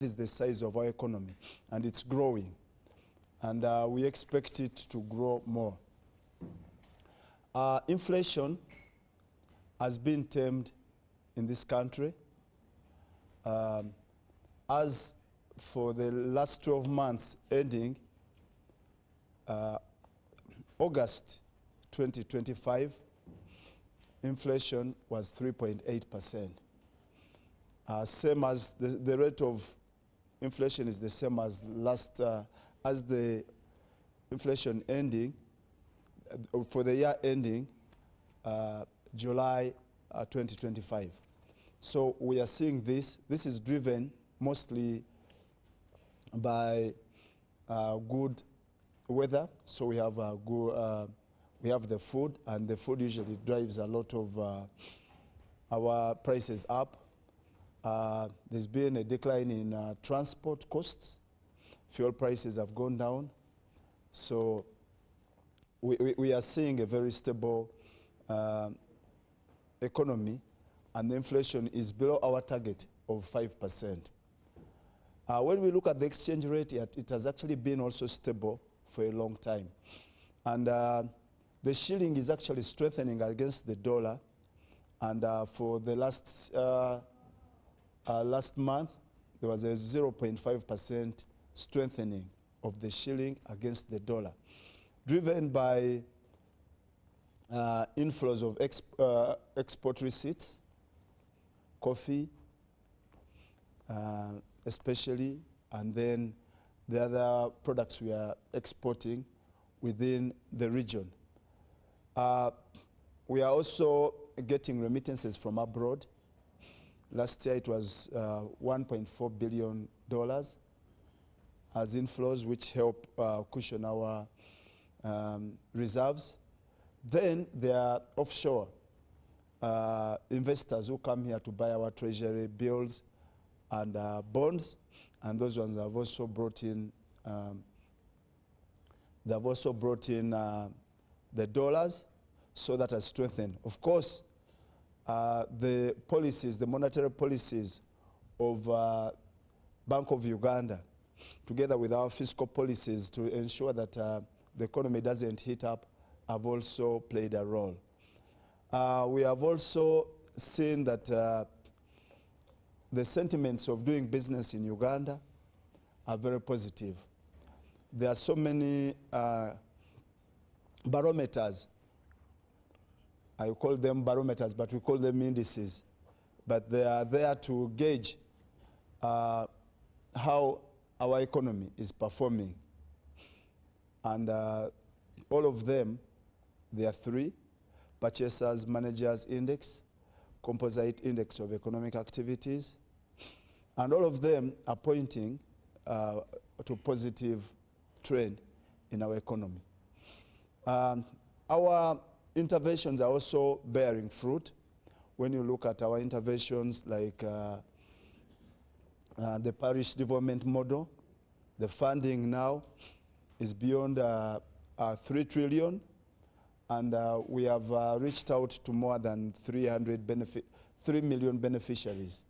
is the size of our economy, and it's growing. And we expect it to grow more. Inflation has been tamed in this country. As for the last 12 months ending August 2025, inflation was 3.8%. Same as the rate of inflation is the same as as the inflation ending for the year ending July 2025. So we are seeing this. This is driven mostly by good weather. So we have we have the food, and the food usually drives a lot of our prices up. There's been a decline in transport costs. Fuel prices have gone down. So we are seeing a very stable economy, and the inflation is below our target of 5%. When we look at the exchange rate, it has actually been also stable for a long time. And the shilling is actually strengthening against the dollar. And for the last month, there was a 0.5% strengthening of the shilling against the dollar, driven by inflows of export receipts, coffee especially, and then the other products we are exporting within the region. We are also getting remittances from abroad. Last year it was $1.4 billion as inflows, which help cushion our reserves. Then there are offshore investors who come here to buy our treasury bills and bonds, and those ones have also brought in the dollars, so that has strengthened. Of course, the policies, the monetary policies of Bank of Uganda, together with our fiscal policies to ensure that the economy doesn't heat up, have also played a role. We have also seen that the sentiments of doing business in Uganda are very positive. There are so many barometers. I call them barometers, but we call them indices. But they are there to gauge how our economy is performing. And all of them, there are three: Purchasers Managers Index, Composite Index of Economic Activities, and all of them are pointing to positive trend in our economy. Our interventions are also bearing fruit. When you look at our interventions like the parish development model, the funding now is beyond 3 trillion, and we have reached out to more than 3 million beneficiaries,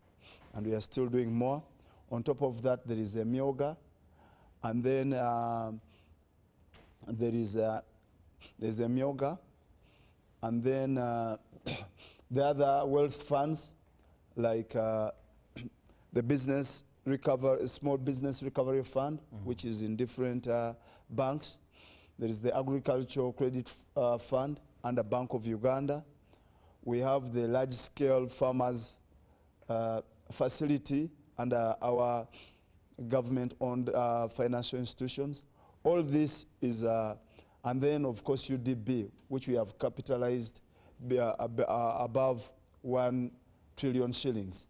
and we are still doing more. On top of that, there is a Myoga, and then there's a Myoga, and then the other wealth funds like the business recovery, small business recovery fund, which is in different banks. There is the agricultural credit fund under Bank of Uganda. We have the large-scale farmers facility under our government-owned financial institutions. All this is, and then of course UDB, which we have capitalized above 1 trillion shillings.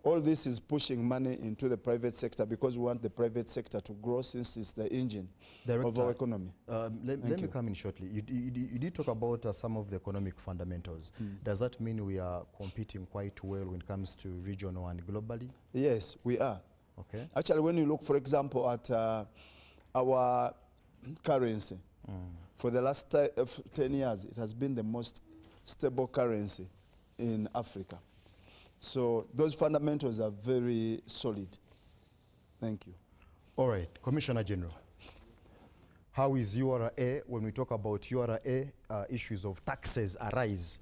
All this is pushing money into the private sector because we want the private sector to grow, since it's the engine of our economy. Let me come in shortly. You did talk about some of the economic fundamentals. Does that mean we are competing quite well when it comes to regional and globally? Yes, we are. Okay. Actually, when you look, for example, at our currency, for the last 10 years, it has been the most stable currency in Africa. So those fundamentals are very solid. Thank you. All right, Commissioner General. How is URA, when we talk about URA, issues of taxes arise?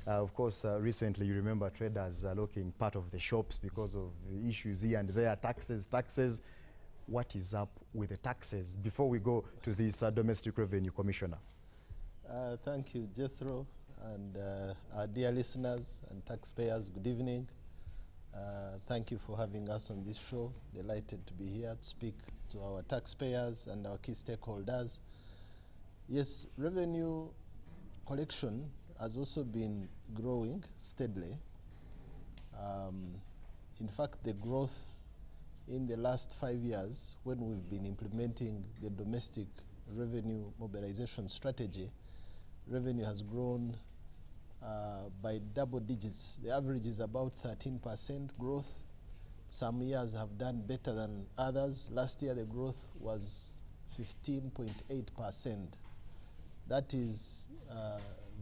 Of course, recently you remember traders locking part of the shops because of issues here and there, taxes. What is up with the taxes before we go to this domestic revenue, Commissioner? Thank you, Jethro, and our dear listeners and taxpayers, good evening. Thank you for having us on this show. Delighted to be here to speak to our taxpayers and our key stakeholders. Yes, revenue collection has also been growing steadily. In fact, the growth in the last 5 years, when we've been implementing the domestic revenue mobilization strategy, revenue has grown by double digits. The average is about 13% growth. Some years have done better than others. Last year, the growth was 15.8%. That is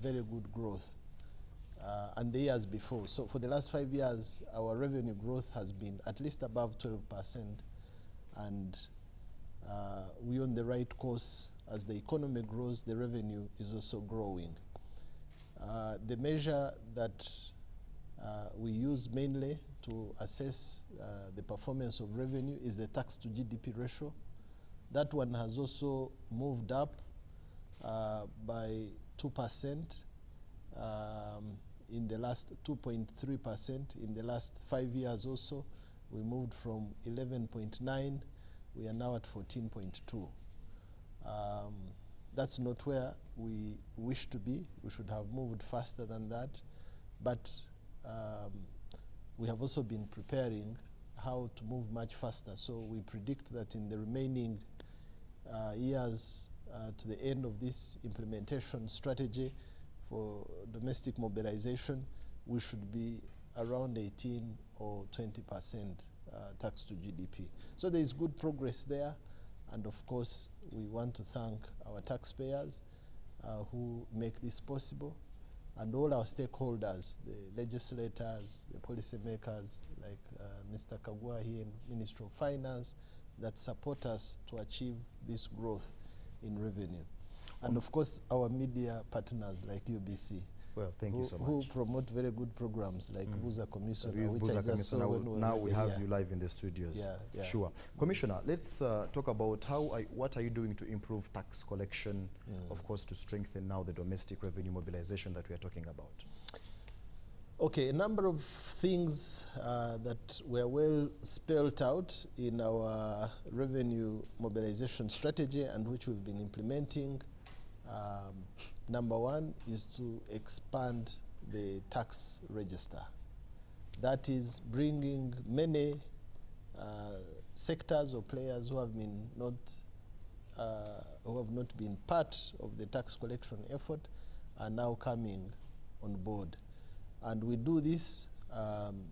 very good growth. And the years before. So for the last 5 years, our revenue growth has been at least above 12%. And we're on the right course. As the economy grows, the revenue is also growing. The measure that we use mainly to assess the performance of revenue is the tax to GDP ratio. That one has also moved up by 2% in the last 2.3% in the last 5 years also. We moved from 11.9, we are now at 14.2. That's not where we wish to be. We should have moved faster than that. But we have also been preparing how to move much faster. So we predict that in the remaining years to the end of this implementation strategy for domestic mobilization, we should be around 18 or 20% tax to GDP. So there is good progress there. And of course, we want to thank our taxpayers who make this possible, and all our stakeholders, the legislators, the policymakers, like Mr. Kagwa here in Ministry of Finance, that support us to achieve this growth in revenue. And of course, our media partners like UBC. Well, thank you so much. Who promote very good programs like Buza Commissioner, which Buza I just saw when now we have here. you live in the studios. Yeah. Sure. Commissioner, let's talk about what are you doing to improve tax collection, of course, to strengthen now the domestic revenue mobilization that we are talking about? Okay, a number of things that were well spelled out in our revenue mobilization strategy and which we've been implementing. Number one is to expand the tax register. That is bringing many sectors or players who have not been part of the tax collection effort are now coming on board. And we do this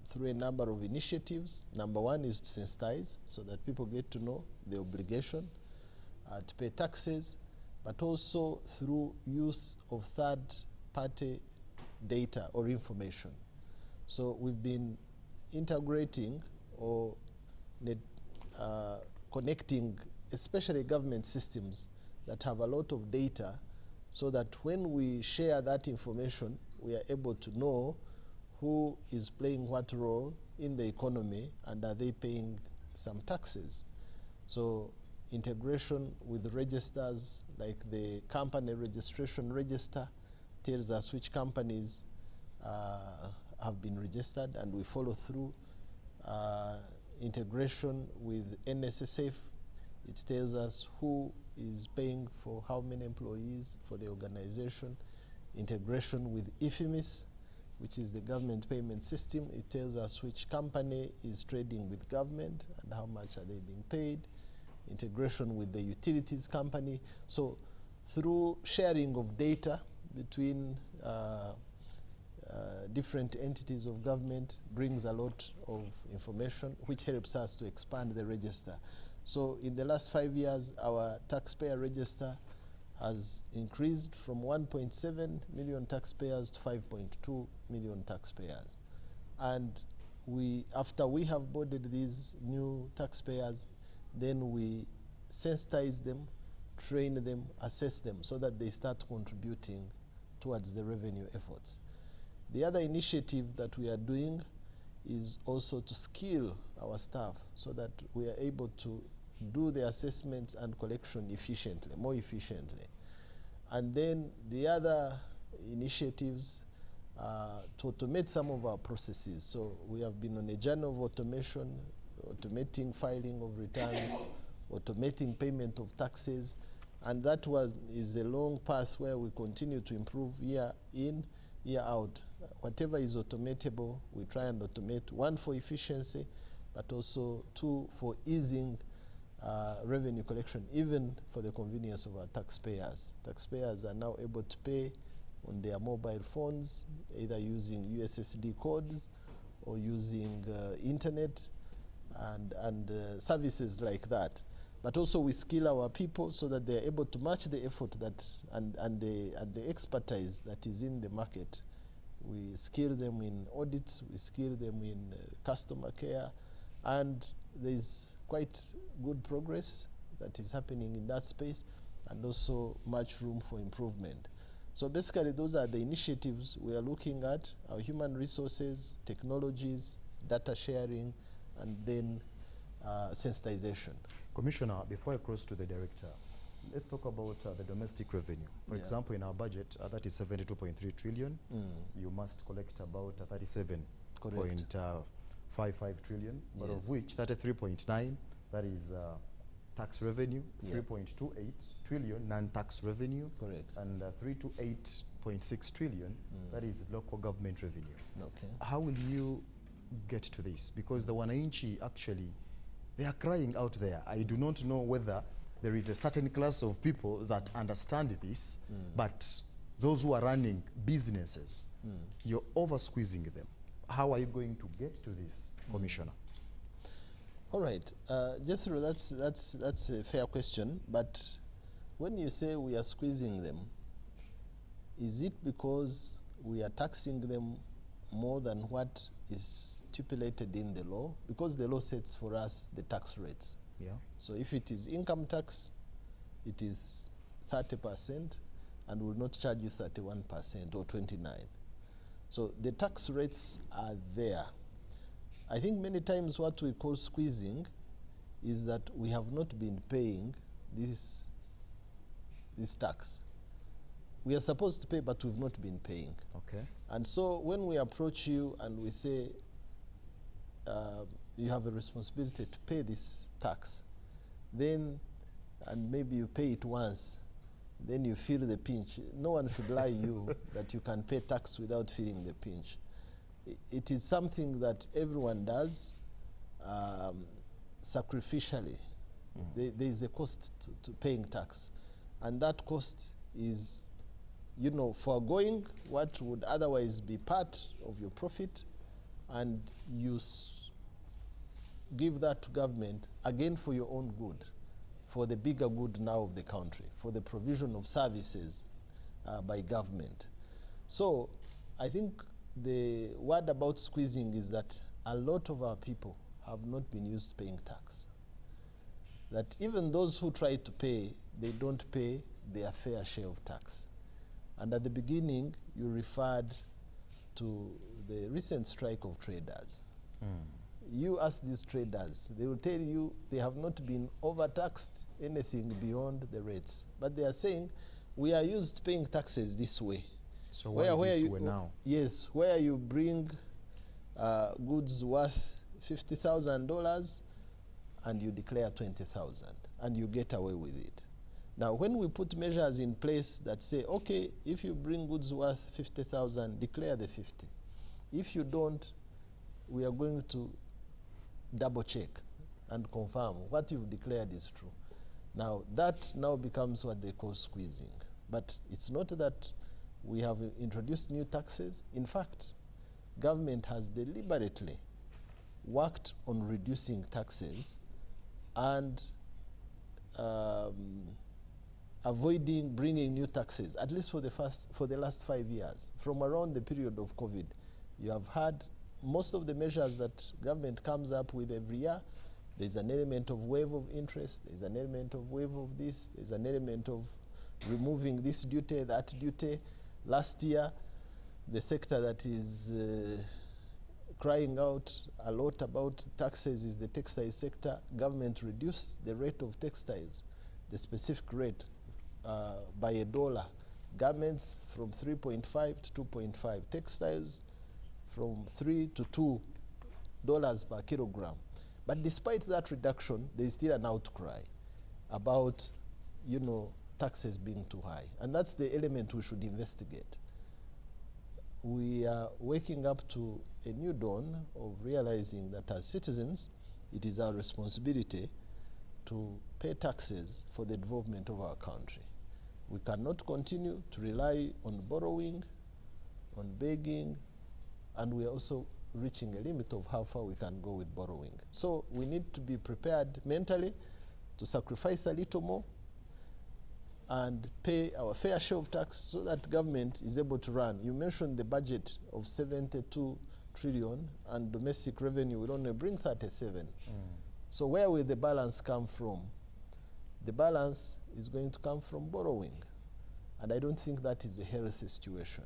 through a number of initiatives. Number one is to sensitize so that people get to know the obligation to pay taxes, but also through use of third-party data or information. So we've been integrating or connecting especially government systems that have a lot of data, so that when we share that information, we are able to know who is playing what role in the economy and are they paying some taxes. So integration with registers like the company registration register tells us which companies have been registered, and we follow through. Integration with NSSF, it tells us who is paying for how many employees for the organization. Integration with IFMIS, which is the government payment system, it tells us which company is trading with government and how much are they being paid. Integration with the utilities company. So through sharing of data between different entities of government brings a lot of information, which helps us to expand the register. So in the last 5 years, our taxpayer register has increased from 1.7 million taxpayers to 5.2 million taxpayers. And after we have boarded these new taxpayers, then we sensitize them, train them, assess them so that they start contributing towards the revenue efforts. The other initiative that we are doing is also to skill our staff so that we are able to do the assessments and collection efficiently, more efficiently. And then the other initiatives to automate some of our processes. So we have been on a journey of automation, automating filing of returns, automating payment of taxes, and that is a long path where we continue to improve year in, year out. Whatever is automatable, we try and automate, one for efficiency, but also two for easing revenue collection, even for the convenience of our taxpayers. Taxpayers are now able to pay on their mobile phones, either using USSD codes or using internet and services like that. But also we skill our people so that they are able to match the effort that and the expertise that is in the market. We skill them in audits, we skill them in customer care, and there's quite good progress that is happening in that space, and also much room for improvement. So basically those are the initiatives we are looking at: our human resources, technologies, data sharing, and then sensitization. Commissioner, before I cross to the director, let's talk about the domestic revenue. For example, in our budget, that is 72.3 trillion. You must collect about 37.55 trillion, but of which 33.9, that is tax revenue, 3.28 trillion non-tax revenue, and 328.6 trillion, that is local government revenue. Okay. How will you get to this? Because the Wananchi actually, they are crying out there. I do not know whether there is a certain class of people that understand this, but those who are running businesses, you're over squeezing them. How are you going to get to this, Commissioner? All right, Jethro, that's a fair question, but when you say we are squeezing them, is it because we are taxing them more than what is stipulated in the law? Because the law sets for us the tax rates. Yeah. So if it is income tax, it is 30% and will not charge you 31% or 29%. So the tax rates are there. I think many times what we call squeezing is that we have not been paying this tax. We are supposed to pay, but we've not been paying. Okay. And so when we approach you and we say, you have a responsibility to pay this tax, then, and maybe you pay it once, then you feel the pinch. No one should lie you that you can pay tax without feeling the pinch. It is something that everyone does sacrificially. There is a cost to paying tax, and that cost is, you know, foregoing what would otherwise be part of your profit, and you give that to government, again for your own good, for the bigger good now of the country, for the provision of services by government. So I think the word about squeezing is that a lot of our people have not been used to paying tax. That even those who try to pay, they don't pay their fair share of tax. And at the beginning, you referred to the recent strike of traders. You ask these traders, they will tell you they have not been overtaxed anything beyond the rates. But they are saying, we are used to paying taxes this way. So where you now? Yes, where you bring goods worth $50,000 and you declare 20,000 and you get away with it. Now, when we put measures in place that say, okay, if you bring goods worth 50,000, declare the 50. If you don't, we are going to double check and confirm what you've declared is true. Now, that now becomes what they call squeezing. But it's not that we have introduced new taxes. In fact, government has deliberately worked on reducing taxes and avoiding bringing new taxes, at least for the last 5 years. From around the period of COVID, you have had most of the measures that government comes up with every year There's an element of wave of interest, there's an element of wave of this, there's an element of removing this duty, that duty. Last year, the sector that is crying out a lot about taxes is the textile sector. Government reduced the rate of textiles, the specific rate, by $1. Garments from 3.5 to 2.5. Textiles from $3 to $2 per kilogram. But despite that reduction, there is still an outcry about, you know, taxes being too high. And that's the element we should investigate. We are waking up to a new dawn of realizing that as citizens, it is our responsibility to pay taxes for the development of our country. We cannot continue to rely on borrowing, on begging, and we are also reaching a limit of how far we can go with borrowing. So we need to be prepared mentally to sacrifice a little more and pay our fair share of tax so that government is able to run. You mentioned the budget of 72 trillion and domestic revenue will only bring 37. So where will the balance come from? The balance is going to come from borrowing. And I don't think that is a healthy situation.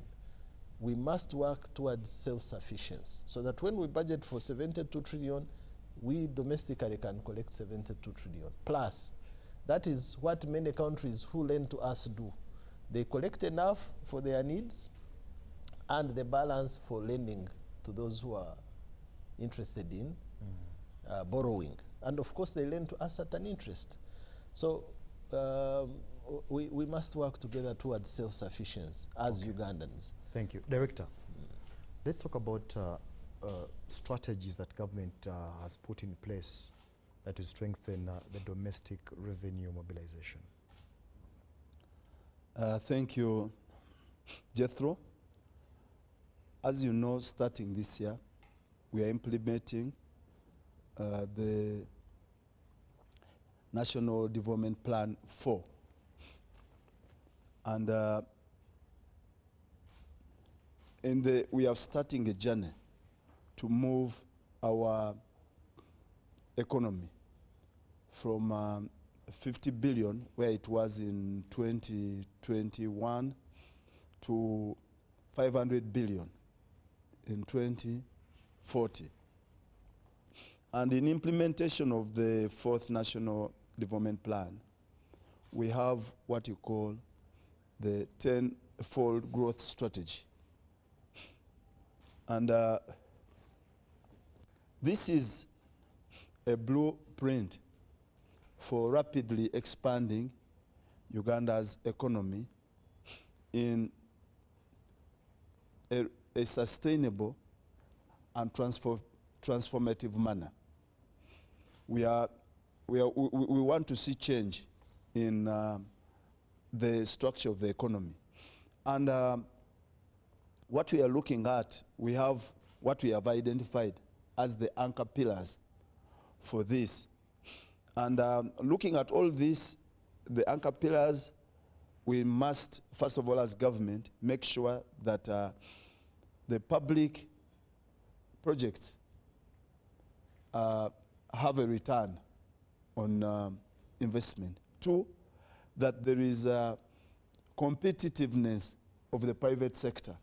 We must work towards self-sufficiency so that when we budget for 72 trillion, we domestically can collect 72 trillion. Plus, that is what many countries who lend to us do. They collect enough for their needs and the balance for lending to those who are interested in borrowing. And of course, they lend to us at an interest. So we must work together towards self-sufficiency as Ugandans. Thank you. Director, let's talk about strategies that government has put in place that will strengthen the domestic revenue mobilization. Thank you, Jethro. As you know, starting this year, we are implementing the National Development Plan 4. And we are starting a journey to move our economy from 50 billion, where it was in 2021, to 500 billion in 2040. And in implementation of the 4th National Development Plan, we have what you call the 10-fold growth strategy. And this is a blueprint for rapidly expanding Uganda's economy in a sustainable and transformative manner. We want to see change in the structure of the economy. And what we are looking at, we have what we have identified as the anchor pillars for this. And looking at all this, the anchor pillars, we must, first of all, as government, make sure that the public projects have a return on investment. 2, that there is competitiveness of the private sector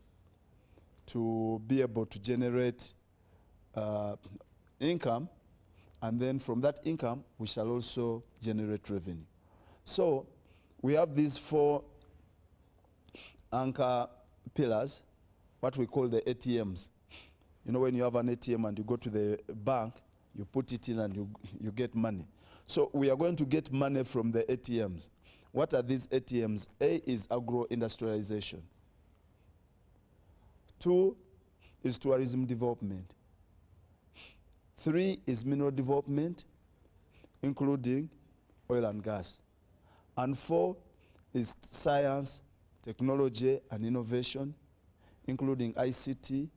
to be able to generate income, and then from that income, we shall also generate revenue. So we have these 4 anchor pillars, what we call the ATMs. You know, when you have an ATM and you go to the bank, you put it in and you get money. So we are going to get money from the ATMs. What are these ATMs? A is agro-industrialization. 2 is tourism development. 3 is mineral development, including oil and gas. And 4 is science, technology, and innovation, including ICT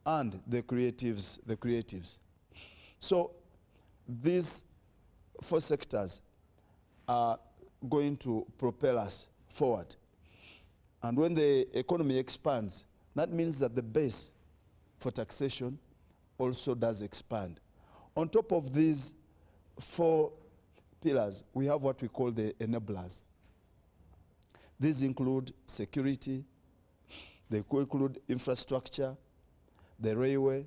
and the creatives. So these 4 sectors are going to propel us forward. And when the economy expands, that means that the base for taxation also does expand. On top of these 4 pillars. We have what we call the enablers. These include security, they could include infrastructure, the railway.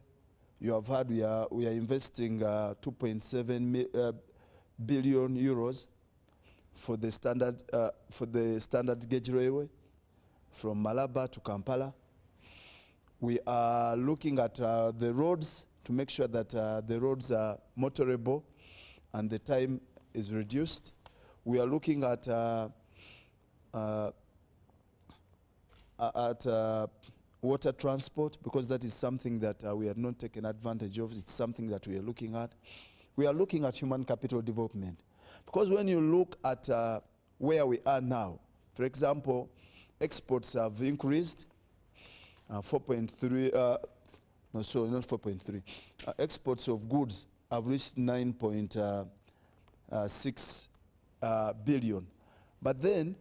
You have heard we are investing 2.7 billion euros for the standard gauge railway from Malaba to Kampala. We are looking at the roads to make sure that the roads are motorable and the time is reduced. We are looking at water transport, because that is something that we have not taken advantage of. It's something that we are looking at. We are looking at human capital development, because when you look at where we are now, for example, exports have increased 4.3, no, sorry, not 4.3. Exports of goods have reached 9.6 billion. But then,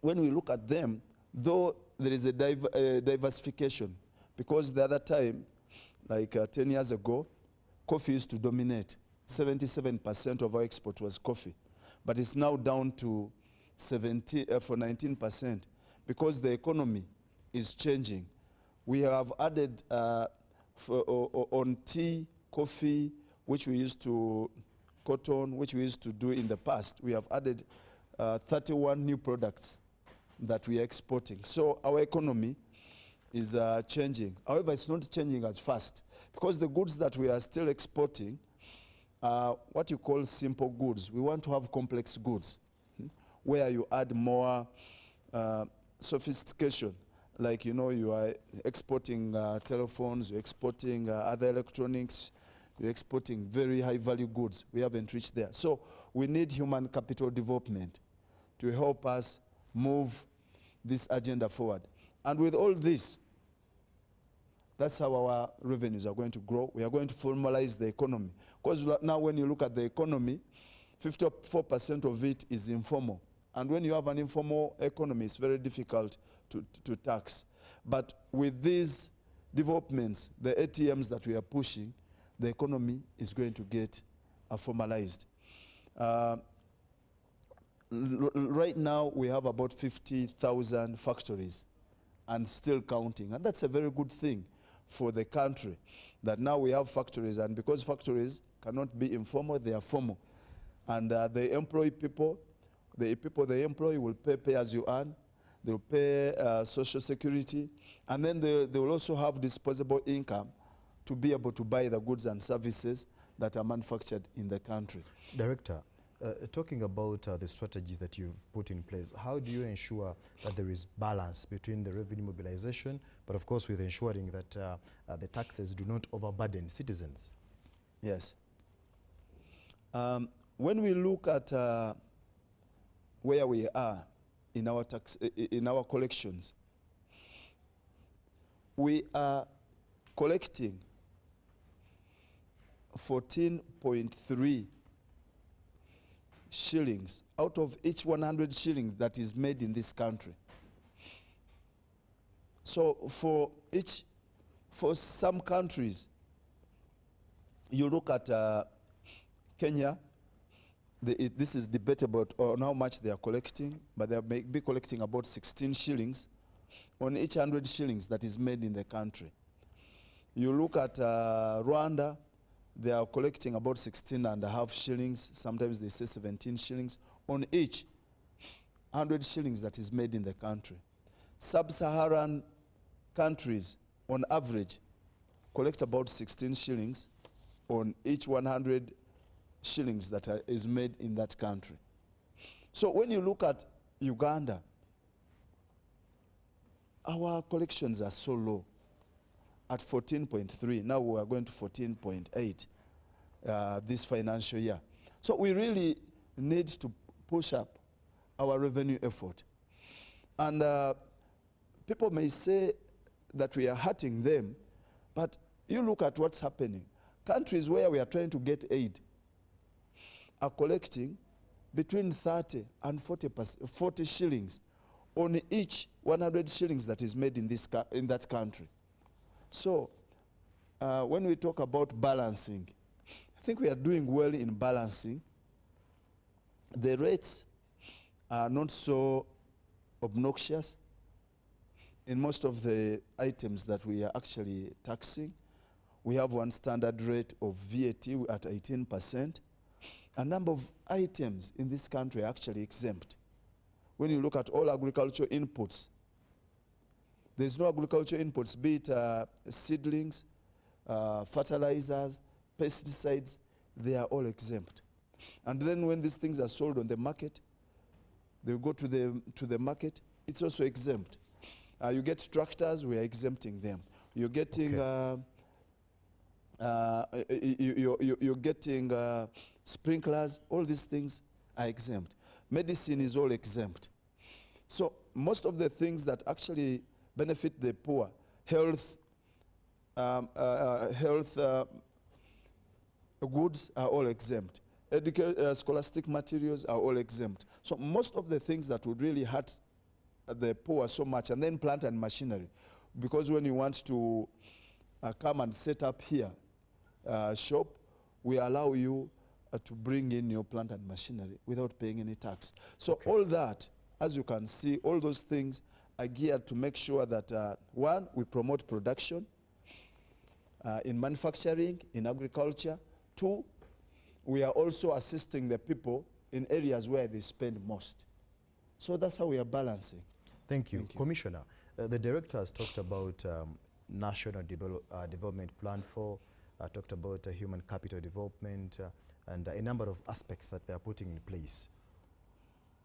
when we look at them, though there is a diversification, because the other time, like 10 years ago, coffee used to dominate. 77% of our export was coffee. But it's now down to 19%, because the economy is changing. We have added on tea, coffee, which we used to, cotton, which we used to do in the past. We have added 31 new products that we are exporting. So our economy is changing. However, it's not changing as fast, because the goods that we are still exporting are what you call simple goods. We want to have complex goods, where you add more sophistication. Like, you know, you are exporting telephones, you're exporting other electronics, you're exporting very high value goods. We haven't reached there. So we need human capital development to help us move this agenda forward. And with all this, that's how our revenues are going to grow. We are going to formalize the economy. Because now when you look at the economy, 54% of it is informal. And when you have an informal economy, it's very difficult to tax. But with these developments, the ATMs that we are pushing, the economy is going to get formalized. Right now, we have about 50,000 factories and still counting. And that's a very good thing for the country, that now we have factories. And because factories cannot be informal, they are formal. And they employ people. The people they employ will pay as you earn. They'll pay social security. And then they will also have disposable income to be able to buy the goods and services that are manufactured in the country. Director, talking about the strategies that you've put in place, how do you ensure that there is balance between the revenue mobilization, but of course with ensuring that the taxes do not overburden citizens? Yes. When we look at where we are in our collections, we are collecting 14.3 shillings out of each 100 shillings that is made in this country. So for some countries, you look at Kenya, this is debatable on how much they are collecting, but they may be collecting about 16 shillings on each 100 shillings that is made in the country. You look at Rwanda, they are collecting about 16.5 shillings. Sometimes they say 17 shillings on each 100 shillings that is made in the country. Sub-Saharan countries, on average, collect about 16 shillings on each 100 shillings that is made in that country. So when you look at Uganda, our collections are so low, at 14.3. Now we are going to 14.8 this financial year. So we really need to push up our revenue effort. And people may say that we are hurting them, but you look at what's happening. Countries where we are trying to get aid are collecting between 30 and 40 shillings on each 100 shillings that is made in that country. So when we talk about balancing, think we are doing well in balancing. The rates are not so obnoxious in most of the items that we are actually taxing. We have one standard rate of VAT at 18%. A number of items in this country are actually exempt. When you look at all agricultural inputs, there's no agricultural inputs, be it seedlings, fertilizers, pesticides, they are all exempt. And then when these things are sold on the market, they go to the market, it's also exempt. You get tractors, we are exempting them. You're getting, you're getting sprinklers, all these things are exempt. Medicine is all exempt. So most of the things that actually benefit the poor, health goods are all exempt. Scholastic materials are all exempt. So most of the things that would really hurt the poor so much, and then plant and machinery, because when you want to come and set up here shop, we allow you to bring in your plant and machinery without paying any tax. So all that, as you can see, all those things are geared to make sure that one, we promote production in manufacturing, in agriculture. Two, we are also assisting the people in areas where they spend most. So that's how we are balancing. Thank you. Commissioner, the director has talked about national development plan for, talked about human capital development and a number of aspects that they are putting in place.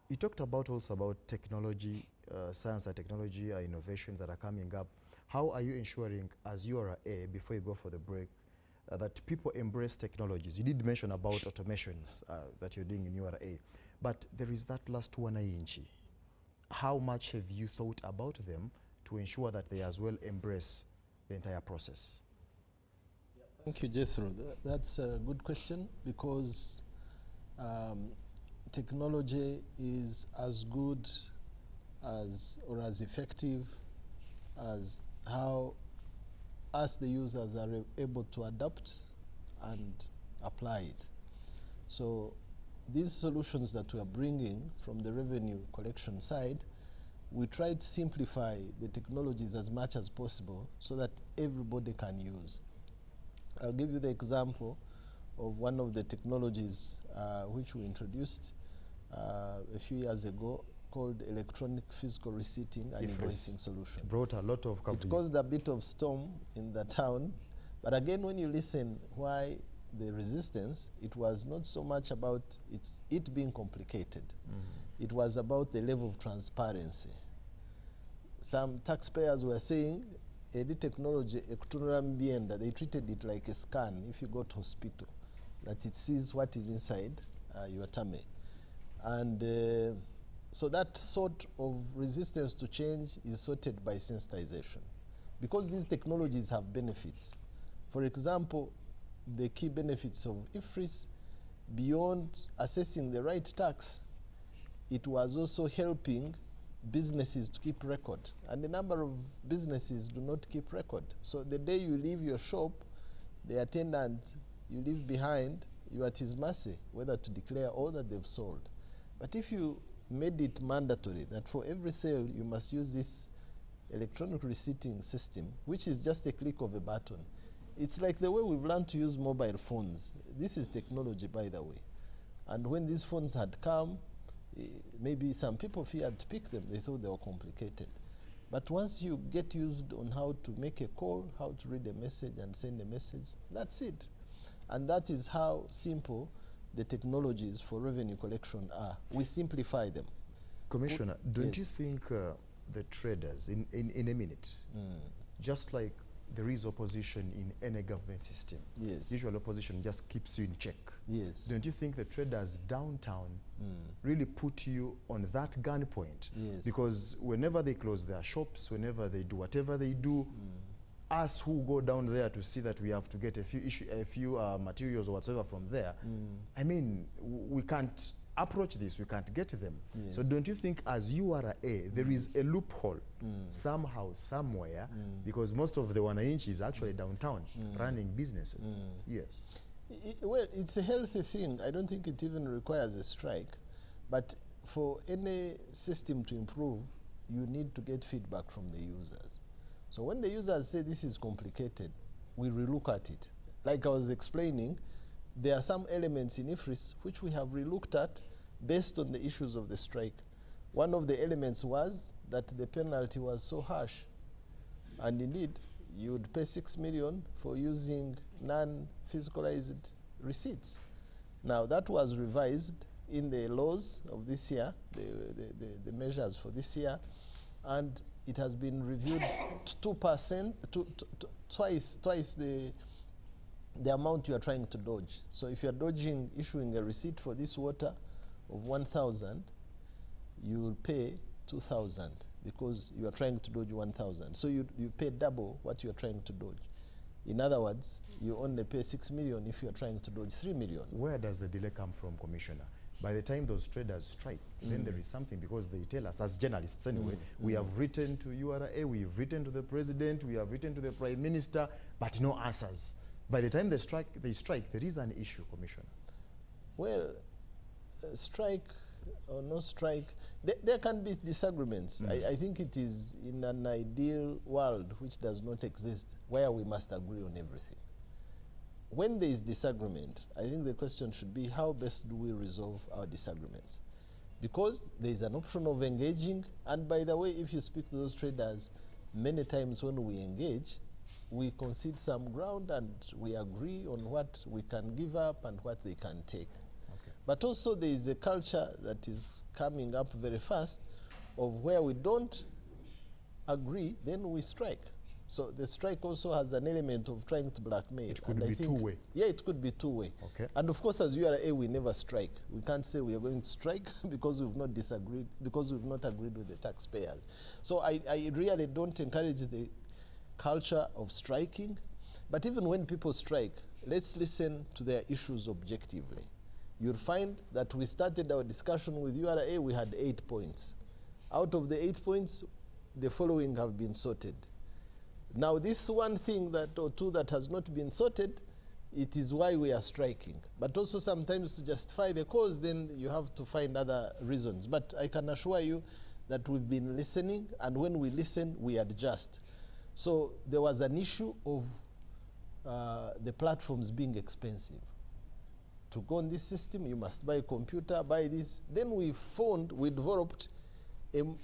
He talked about also about technology, science and technology, innovations that are coming up. How are you ensuring, as URA, before you go for the break, that people embrace technologies? You did mention about automations that you're doing in URA, but there is that last one inch. How much have you thought about them to ensure that they as well embrace the entire process? Yeah, thank you, Jethro. That's a good question, because technology is as good as or as effective as how us, the users, are able to adapt and apply it. So these solutions that we are bringing from the revenue collection side, we try to simplify the technologies as much as possible so that everybody can use. I'll give you the example of one of the technologies which we introduced a few years ago, called electronic fiscal receipting and invoicing solution. It brought a lot of companies. It caused a bit of storm in the town, but again, when you listen why the resistance, it was not so much about it being complicated. It was about the level of transparency. Some taxpayers were saying, the technology, they treated it like a scan if you go to hospital, that it sees what is inside your tummy. And so that sort of resistance to change is sorted by sensitization, because these technologies have benefits. For example, the key benefits of IFRIS, beyond assessing the right tax, it was also helping businesses to keep record. And a number of businesses do not keep record. So the day you leave your shop, the attendant you leave behind, you are at his mercy whether to declare all that they've sold. But if you made it mandatory that for every sale you must use this electronic receipting system, which is just a click of a button. It's like the way we've learned to use mobile phones. This is technology, by the way. And when these phones had come, maybe some people feared to pick them. They thought they were complicated. But once you get used on how to make a call, how to read a message and send a message, that's it. And that is how simple the technologies for revenue collection are. We simplify them. Commissioner, don't you think the traders, in a minute, just like there is opposition in any government system, usual opposition just keeps you in check. Don't you think the traders downtown really put you on that gunpoint? Because whenever they close their shops, whenever they do whatever they do, us who go down there to see that we have to get a few materials or whatsoever from there, I mean, we can't approach this, we can't get them. So don't you think as URA, there is a loophole somehow, somewhere, because most of the wananchi is actually downtown running businesses? Well, it's a healthy thing. I don't think it even requires a strike. But for any system to improve, you need to get feedback from the users. So when the users say this is complicated, we relook at it. Like I was explaining, there are some elements in IFRIS which we have relooked at based on the issues of the strike. One of the elements was that the penalty was so harsh. And indeed, you would pay 6 million for using non-physicalized receipts. Now that was revised in the laws of this year, the measures for this year, and it has been reviewed 2%, twice the amount you are trying to dodge. So if you are issuing a receipt for this water of 1,000, you will pay 2,000 because you are trying to dodge 1,000. So you pay double what you are trying to dodge. In other words, you only pay 6 million if you are trying to dodge 3 million. Where does the delay come from, Commissioner? By the time those traders strike, then there is something, because they tell us, as journalists anyway, we have written to URA, we've written to the President, we have written to the Prime Minister, but no answers. By the time they strike, there is an issue, Commissioner. Well, strike or no strike, there can be disagreements. I think it is in an ideal world, which does not exist, where we must agree on everything. When there is disagreement, I think the question should be, how best do we resolve our disagreements? Because there is an option of engaging, and by the way, if you speak to those traders, many times when we engage, we concede some ground and we agree on what we can give up and what they can take. But also there is a culture that is coming up very fast of where we don't agree, then we strike. So the strike also has an element of trying to blackmail. It could be two-way. Yeah, it could be two-way. Okay. And of course, as URA, we never strike. We can't say we are going to strike because we've not disagreed, because we've not agreed with the taxpayers. So I really don't encourage the culture of striking. But even when people strike, let's listen to their issues objectively. You'll find that we started our discussion with URA, we had 8 points. Out of the 8 points, the following have been sorted. Now this one thing that, or two, that has not been sorted, it is why we are striking. But also sometimes to justify the cause, then you have to find other reasons. But I can assure you that we've been listening, and when we listen, we adjust. So there was an issue of the platforms being expensive. To go on this system, you must buy a computer, buy this. Then we developed an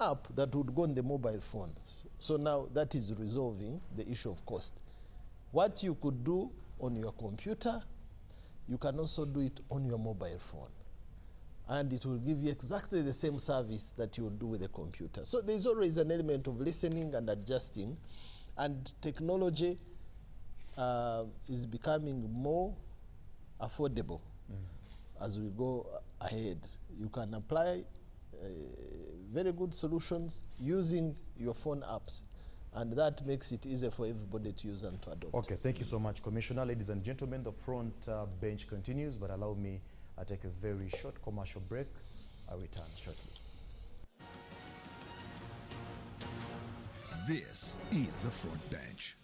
app that would go on the mobile phone. So now that is resolving the issue of cost. What you could do on your computer, you can also do it on your mobile phone. And it will give you exactly the same service that you would do with a computer. So there's always an element of listening and adjusting. And technology is becoming more affordable as we go ahead. You can apply very good solutions using your phone apps, and that makes it easier for everybody to use and to adopt. Okay, thank you so much, Commissioner. Ladies and gentlemen, the front bench continues, but allow me to take a very short commercial break. I'll return shortly. This is the front bench.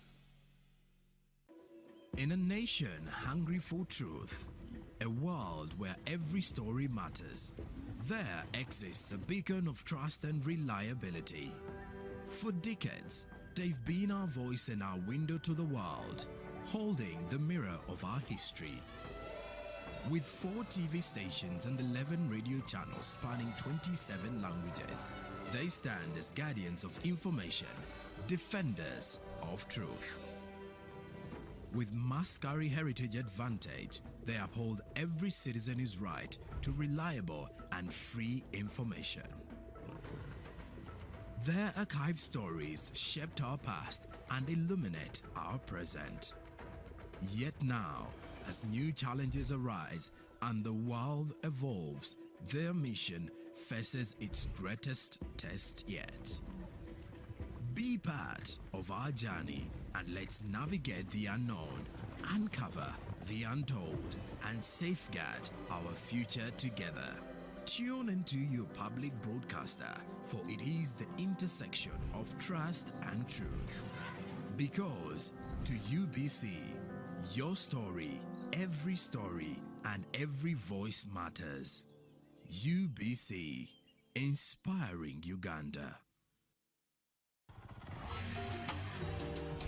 In a nation hungry for truth, a world where every story matters, there exists a beacon of trust and reliability. For decades, they've been our voice and our window to the world, holding the mirror of our history. With 4 TV stations and 11 radio channels spanning 27 languages, they stand as guardians of information, defenders of truth. With Mascari Heritage Advantage, they uphold every citizen's right to reliable and free information. Their archived stories shaped our past and illuminate our present. Yet now, as new challenges arise and the world evolves, their mission faces its greatest test yet. Be part of our journey and let's navigate the unknown, uncover the untold, and safeguard our future together. Tune into your public broadcaster, for it is the intersection of trust and truth. Because to UBC, Your story, and every voice matters. UBC, inspiring Uganda.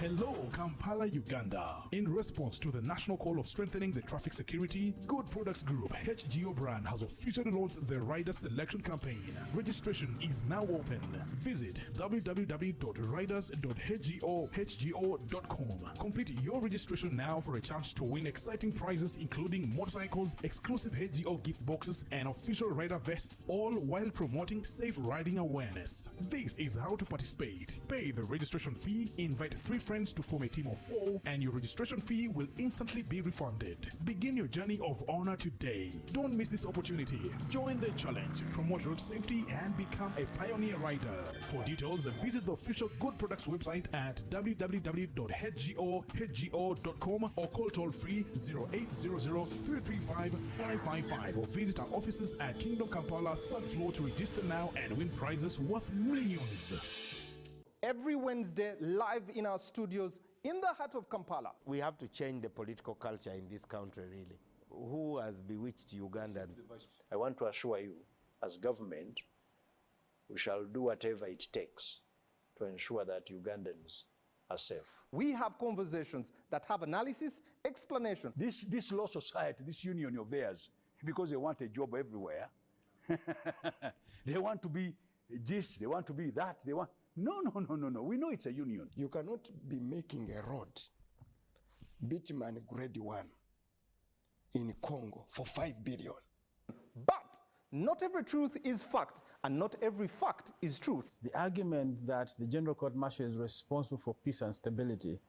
Hello, Kampala, Uganda. In response to the national call of strengthening the traffic security, Good Products Group HGO brand has officially launched the Rider Selection Campaign. Registration is now open. Visit www.riders.hgo.com. Complete your registration now for a chance to win exciting prizes including motorcycles, exclusive HGO gift boxes, and official rider vests, all while promoting safe riding awareness. This is how to participate. Pay the registration fee, invite 3 friends to form a team of 4, and your registration fee will instantly be refunded. Begin your journey of honor today. Don't miss this opportunity. Join the challenge, promote road safety, and become a pioneer rider. For details, visit the official Good Products website at www.hgo.com or call toll-free 0800-335-555 or visit our offices at Kingdom Kampala, 3rd floor to register now and win prizes worth millions. Every Wednesday, live in our studios in the heart of Kampala. We have to change the political culture in this country, really. Who has bewitched Ugandans? I want to assure you, as government, we shall do whatever it takes to ensure that Ugandans are safe. We have conversations that have analysis, explanation. This law society, this union of theirs, because they want a job everywhere, they want to be this, they want to be that, they want... No. We know it's a union. You cannot be making a road, bitumen grade 1, in Congo for 5 billion. But not every truth is fact, and not every fact is truth. The argument that the General Court Martial is responsible for peace and stability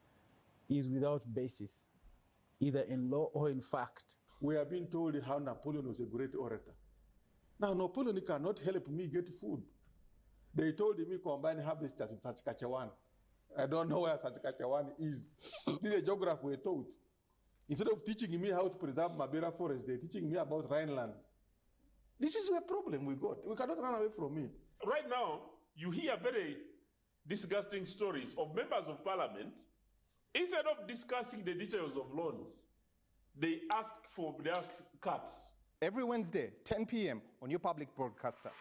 is without basis, either in law or in fact. We have been told how Napoleon was a great orator. Now, Napoleon cannot help me get food. They told me combine harvest in Saskatchewan. I don't know where Saskatchewan is. This is a geography we're taught. Instead of teaching me how to preserve Mabera forest, they're teaching me about Rhineland. This is a problem we got. We cannot run away from it. Right now, you hear very disgusting stories of members of parliament. Instead of discussing the details of loans, they ask for their cuts. Every Wednesday, 10 p.m. on your public broadcaster.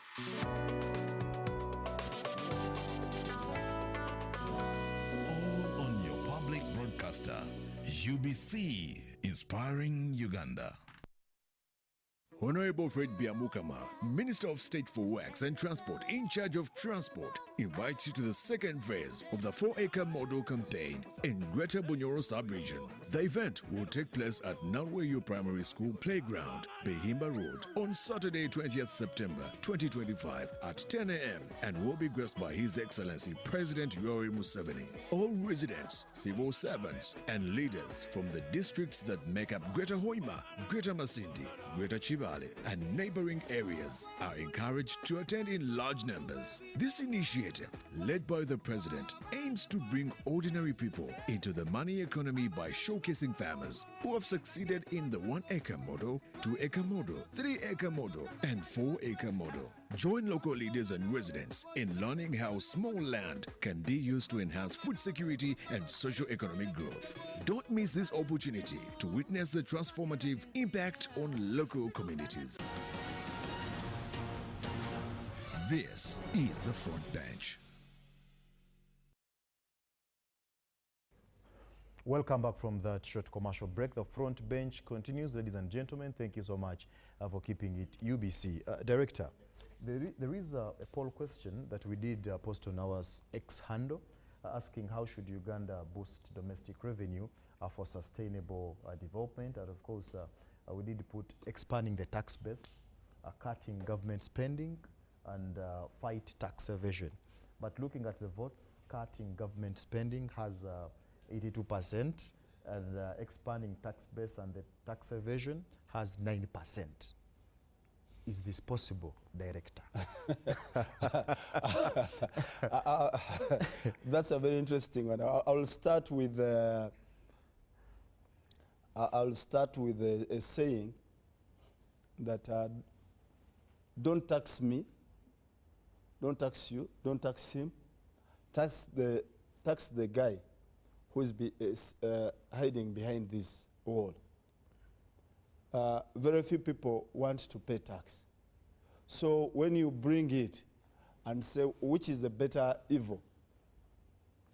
Broadcaster, UBC, inspiring Uganda. Honorable Fred Biamukama, Minister of State for Works and Transport in charge of transport, invites you to the second phase of the 4-acre model campaign in Greater Bunyoro sub-region. The event will take place at Nalweyu Primary School Playground, Behimba Road, on Saturday, 20th September 2025 at 10 a.m. and will be graced by His Excellency President Yoweri Museveni. All residents, civil servants, and leaders from the districts that make up Greater Hoima, Greater Masindi, Greater Chiba, and neighboring areas are encouraged to attend in large numbers. This initiative, led by the President, aims to bring ordinary people into the money economy by showcasing farmers who have succeeded in the 1-acre model, 2-acre model, 3-acre model, and 4-acre model. Join local leaders and residents in learning how small land can be used to enhance food security and socio-economic growth. Don't miss this opportunity to witness the transformative impact on local communities. This is the Front Bench. Welcome back from that short commercial break. The Front Bench continues. Ladies and gentlemen, thank you so much for keeping it UBC. Director, there is a poll question that we did post on our X handle asking how should Uganda boost domestic revenue for sustainable development. And of course, we did put expanding the tax base, cutting government spending, and fight tax evasion. But looking at the votes, cutting government spending has 82%, and expanding tax base and the tax evasion has 9%. Is this possible, Director? That's a very interesting one. I'll start with a saying that don't tax me, don't tax you, don't tax him, tax the guy who is hiding behind this wall. Very few people want to pay tax. So when you bring it and say, which is the better evil?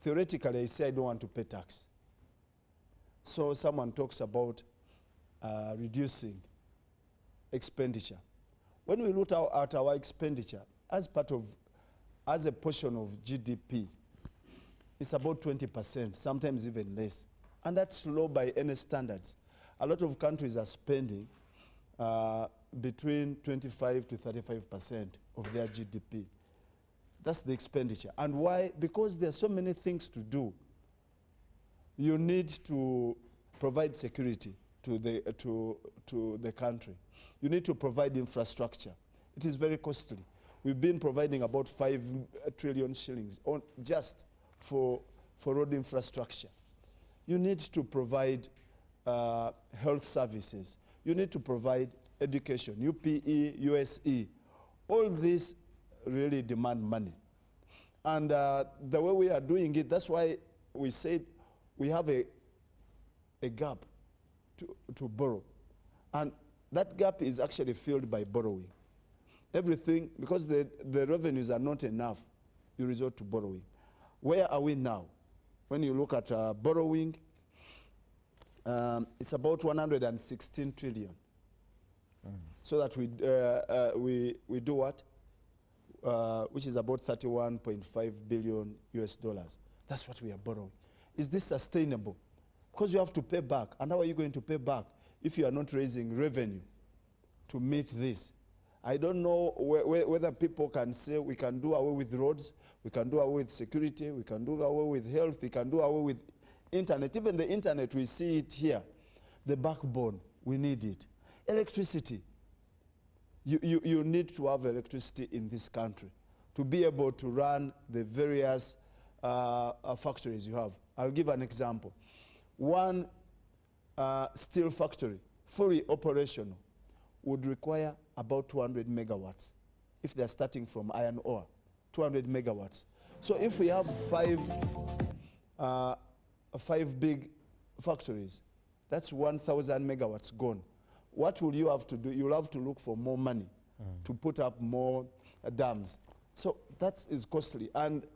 Theoretically, I say I don't want to pay tax. So someone talks about reducing expenditure. When we look at our expenditure as a portion of GDP, it's about 20%, sometimes even less. And that's low by any standards. A lot of countries are spending between 25 to 35% of their GDP. That's the expenditure. And why? Because there are so many things to do. You need to provide security to the country. You need to provide infrastructure. It is very costly. We've been providing about 5 trillion shillings just for road infrastructure. You need to provide health services. You need to provide education, UPE, USE. All these really demand money. And the way we are doing it, that's why we said we have a gap to borrow. And that gap is actually filled by borrowing. Everything, because the revenues are not enough, you resort to borrowing. Where are we now? When you look at borrowing, it's about 116 trillion. So that we do what? Which is about 31.5 billion US dollars. That's what we are borrowing. Is this sustainable? Because you have to pay back. And how are you going to pay back if you are not raising revenue to meet this? I don't know whether people can say we can do away with roads, we can do away with security, we can do away with health, we can do away with internet. Even the internet, we see it here. The backbone, we need it. Electricity. You need to have electricity in this country to be able to run the various factories you have. I'll give an example. One steel factory, fully operational, would require about 200 megawatts if they're starting from iron ore, 200 megawatts. So if we have five big factories, that's 1,000 megawatts gone. What will you have to do? You'll have to look for more money to put up more dams. So that is costly. And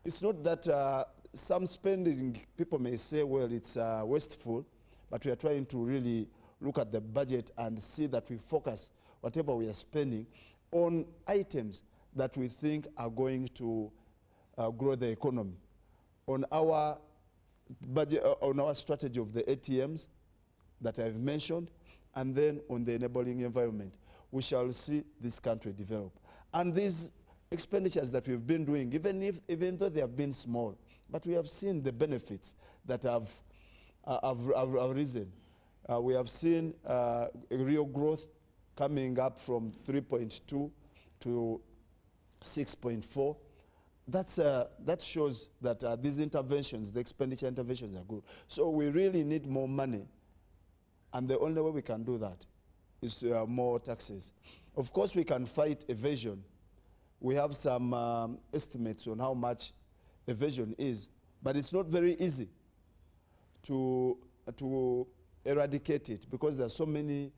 it's not that some spending, people may say, well, it's wasteful, but we are trying to really look at the budget and see that we focus whatever we are spending on items that we think are going to grow the economy. On our budget, on our strategy of the ATMs that I've mentioned, and then on the enabling environment, we shall see this country develop. And these expenditures that we've been doing, even though they have been small, but we have seen the benefits that have risen. We have seen real growth coming up from 3.2 to 6.4. That shows that these interventions, the expenditure interventions, are good. So we really need more money. And the only way we can do that is more taxes. Of course, we can fight evasion. We have some estimates on how much evasion is, but it's not very easy to eradicate it because there are so many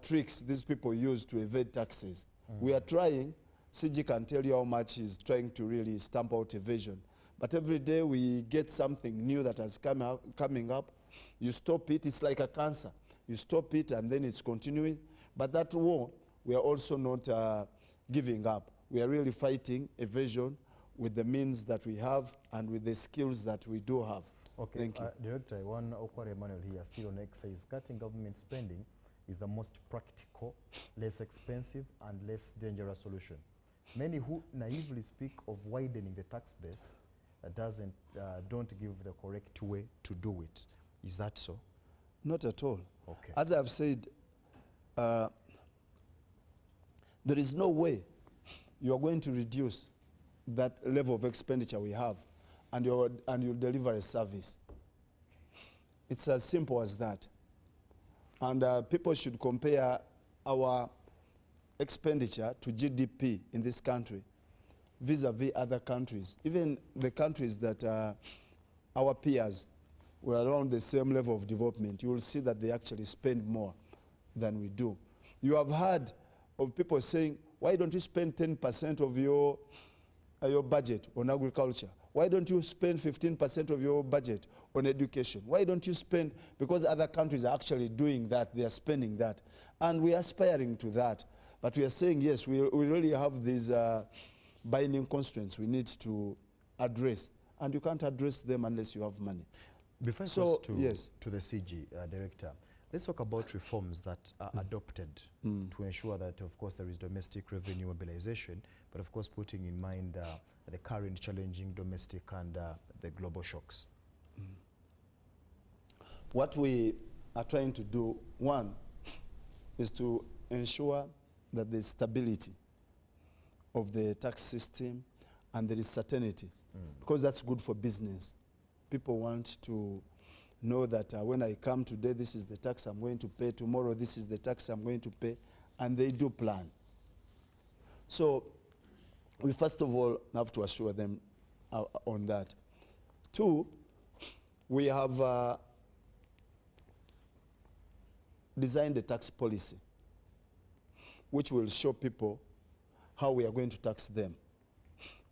tricks these people use to evade taxes. We are trying. CG can tell you how much he's trying to really stamp out evasion. But every day we get something new that has coming up. You stop it, it's like a cancer. You stop it and then it's continuing. But that war, we are also not giving up. We are really fighting evasion with the means that we have and with the skills that we do have. Okay, Thank you. Director, one Okware Emmanuel here, still on excise. Cutting government spending is the most practical, less expensive, and less dangerous solution. Many who naively speak of widening the tax base don't give the correct way to do it. Is that so? Not at all. Okay. As I've said, there is no way you are going to reduce that level of expenditure we have and you'll deliver a service. It's as simple as that. And people should compare our expenditure to GDP in this country vis-a-vis other countries, even the countries that our peers were around the same level of development, you will see that they actually spend more than we do. You have heard of people saying, why don't you spend 10% of your budget on agriculture? Why don't you spend 15% of your budget on education? Why don't you spend, because other countries are actually doing that, they are spending that. And we are aspiring to that. But we are saying, yes, we really have these binding constraints we need to address. And you can't address them unless you have money. Before I so, to, yes. to the CG Director, let's talk about reforms that are adopted to ensure that, of course, there is domestic revenue mobilization, but of course putting in mind the current challenging domestic and the global shocks. What we are trying to do, one, is to ensure that there is stability of the tax system and there is certainty, because that's good for business. People want to know that when I come today, this is the tax I'm going to pay. Tomorrow, this is the tax I'm going to pay. And they do plan. So we first of all have to assure them on that. Two, we have designed a tax policy which will show people how we are going to tax them.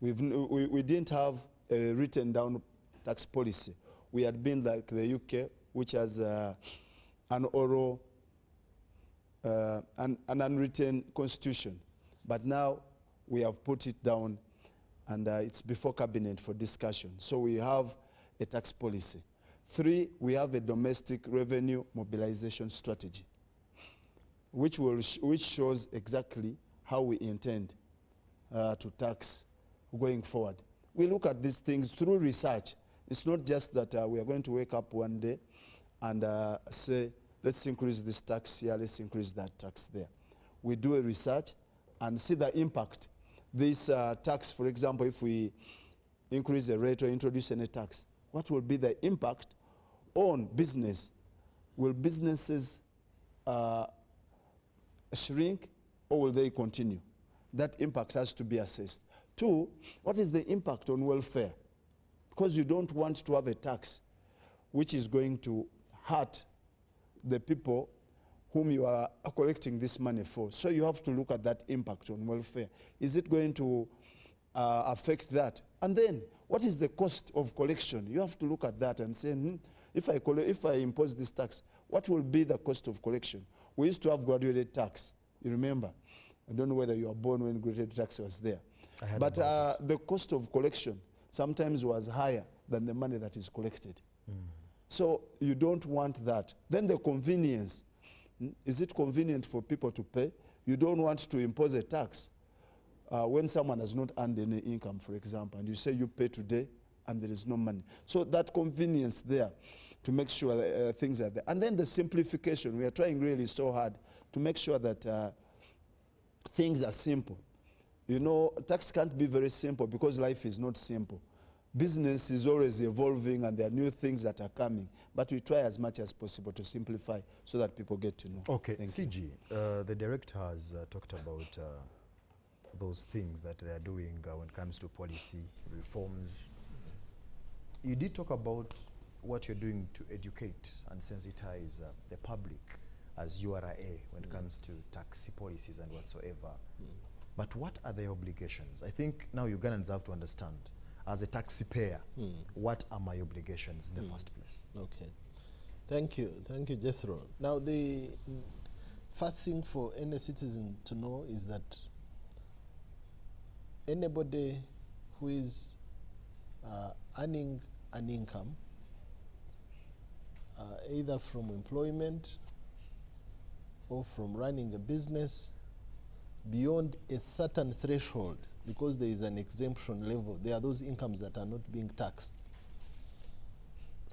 We didn't have a written down tax policy. We had been like the UK, which has an oral, an unwritten constitution. But now we have put it down and it's before cabinet for discussion. So we have a tax policy. Three, we have a domestic revenue mobilization strategy, which shows exactly how we intend to tax going forward. We look at these things through research. It's not just that we are going to wake up one day and say, let's increase this tax here, let's increase that tax there. We do a research and see the impact. This tax, for example, if we increase the rate or introduce any tax, what will be the impact on business? Will businesses shrink or will they continue? That impact has to be assessed. Two, what is the impact on welfare? Because you don't want to have a tax which is going to hurt the people whom you are collecting this money for. So you have to look at that impact on welfare. Is it going to affect that? And then, what is the cost of collection? You have to look at that and say, if I impose this tax, what will be the cost of collection? We used to have graduated tax. You remember? I don't know whether you were born when graduated tax was there. But the cost of collection sometimes was higher than the money that is collected. So you don't want that. Then the convenience. Is it convenient for people to pay? You don't want to impose a tax when someone has not earned any income, for example, and you say you pay today and there is no money. So that convenience there to make sure that, things are there. And then the simplification. We are trying really so hard to make sure that things are simple. You know, tax can't be very simple because life is not simple. Business is always evolving and there are new things that are coming. But we try as much as possible to simplify so that people get to know. Okay, CG, the director has talked about those things that they are doing when it comes to policy reforms. You did talk about what you're doing to educate and sensitize the public as URA when it comes to tax policies and whatsoever. But what are the obligations? I think now Ugandans have to understand, as a taxpayer, what are my obligations in the first place? Okay. Thank you, Jethro. Now, the first thing for any citizen to know is that anybody who is earning an income, either from employment or from running a business, beyond a certain threshold, because there is an exemption level, there are those incomes that are not being taxed.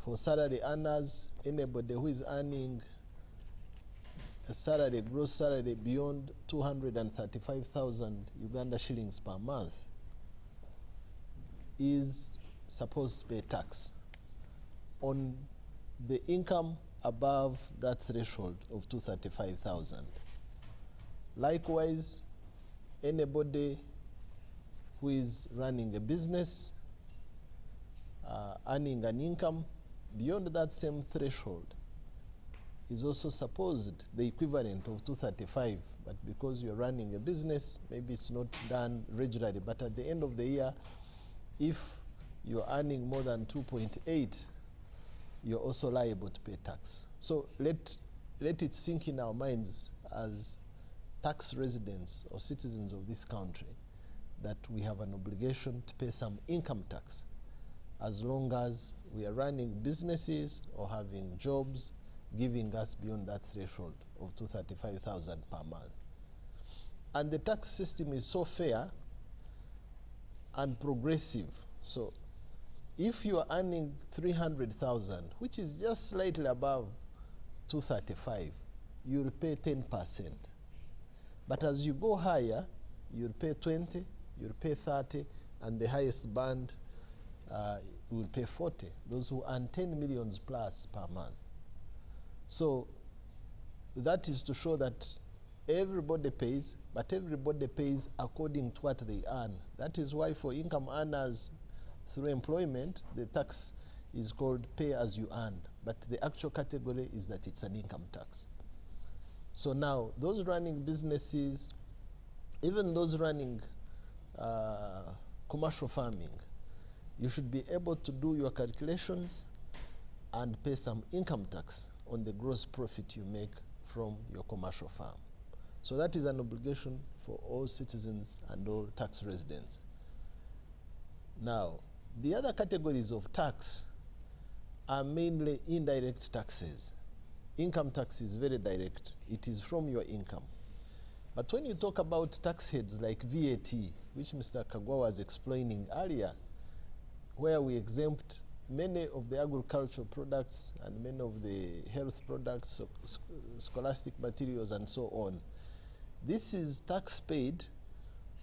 For salary earners, anybody who is earning a salary, gross salary beyond 235,000 Uganda shillings per month is supposed to pay tax on the income above that threshold of 235,000. Likewise, anybody who is running a business earning an income beyond that same threshold is also supposed the equivalent of 235, but because you're running a business, maybe it's not done regularly, but at the end of the year, if you're earning more than 2.8, you're also liable to pay tax. So let it sink in our minds as tax residents or citizens of this country that we have an obligation to pay some income tax as long as we are running businesses or having jobs giving us beyond that threshold of 235,000 per month. And the tax system is so fair and progressive. So if you are earning 300,000, which is just slightly above 235, you'll pay 10%. But as you go higher, you'll pay 20, you'll pay 30, and the highest band will pay 40, those who earn 10 millions plus per month. So that is to show that everybody pays, but everybody pays according to what they earn. That is why for income earners through employment, the tax is called pay as you earn, but the actual category is that it's an income tax. So now, those running businesses, even those running commercial farming, you should be able to do your calculations and pay some income tax on the gross profit you make from your commercial farm. So that is an obligation for all citizens and all tax residents. Now, the other categories of tax are mainly indirect taxes. Income tax is very direct. It is from your income. But when you talk about tax heads like VAT, which Mr. Kagwa was explaining earlier, where we exempt many of the agricultural products and many of the health products, so scholastic materials and so on, this is tax paid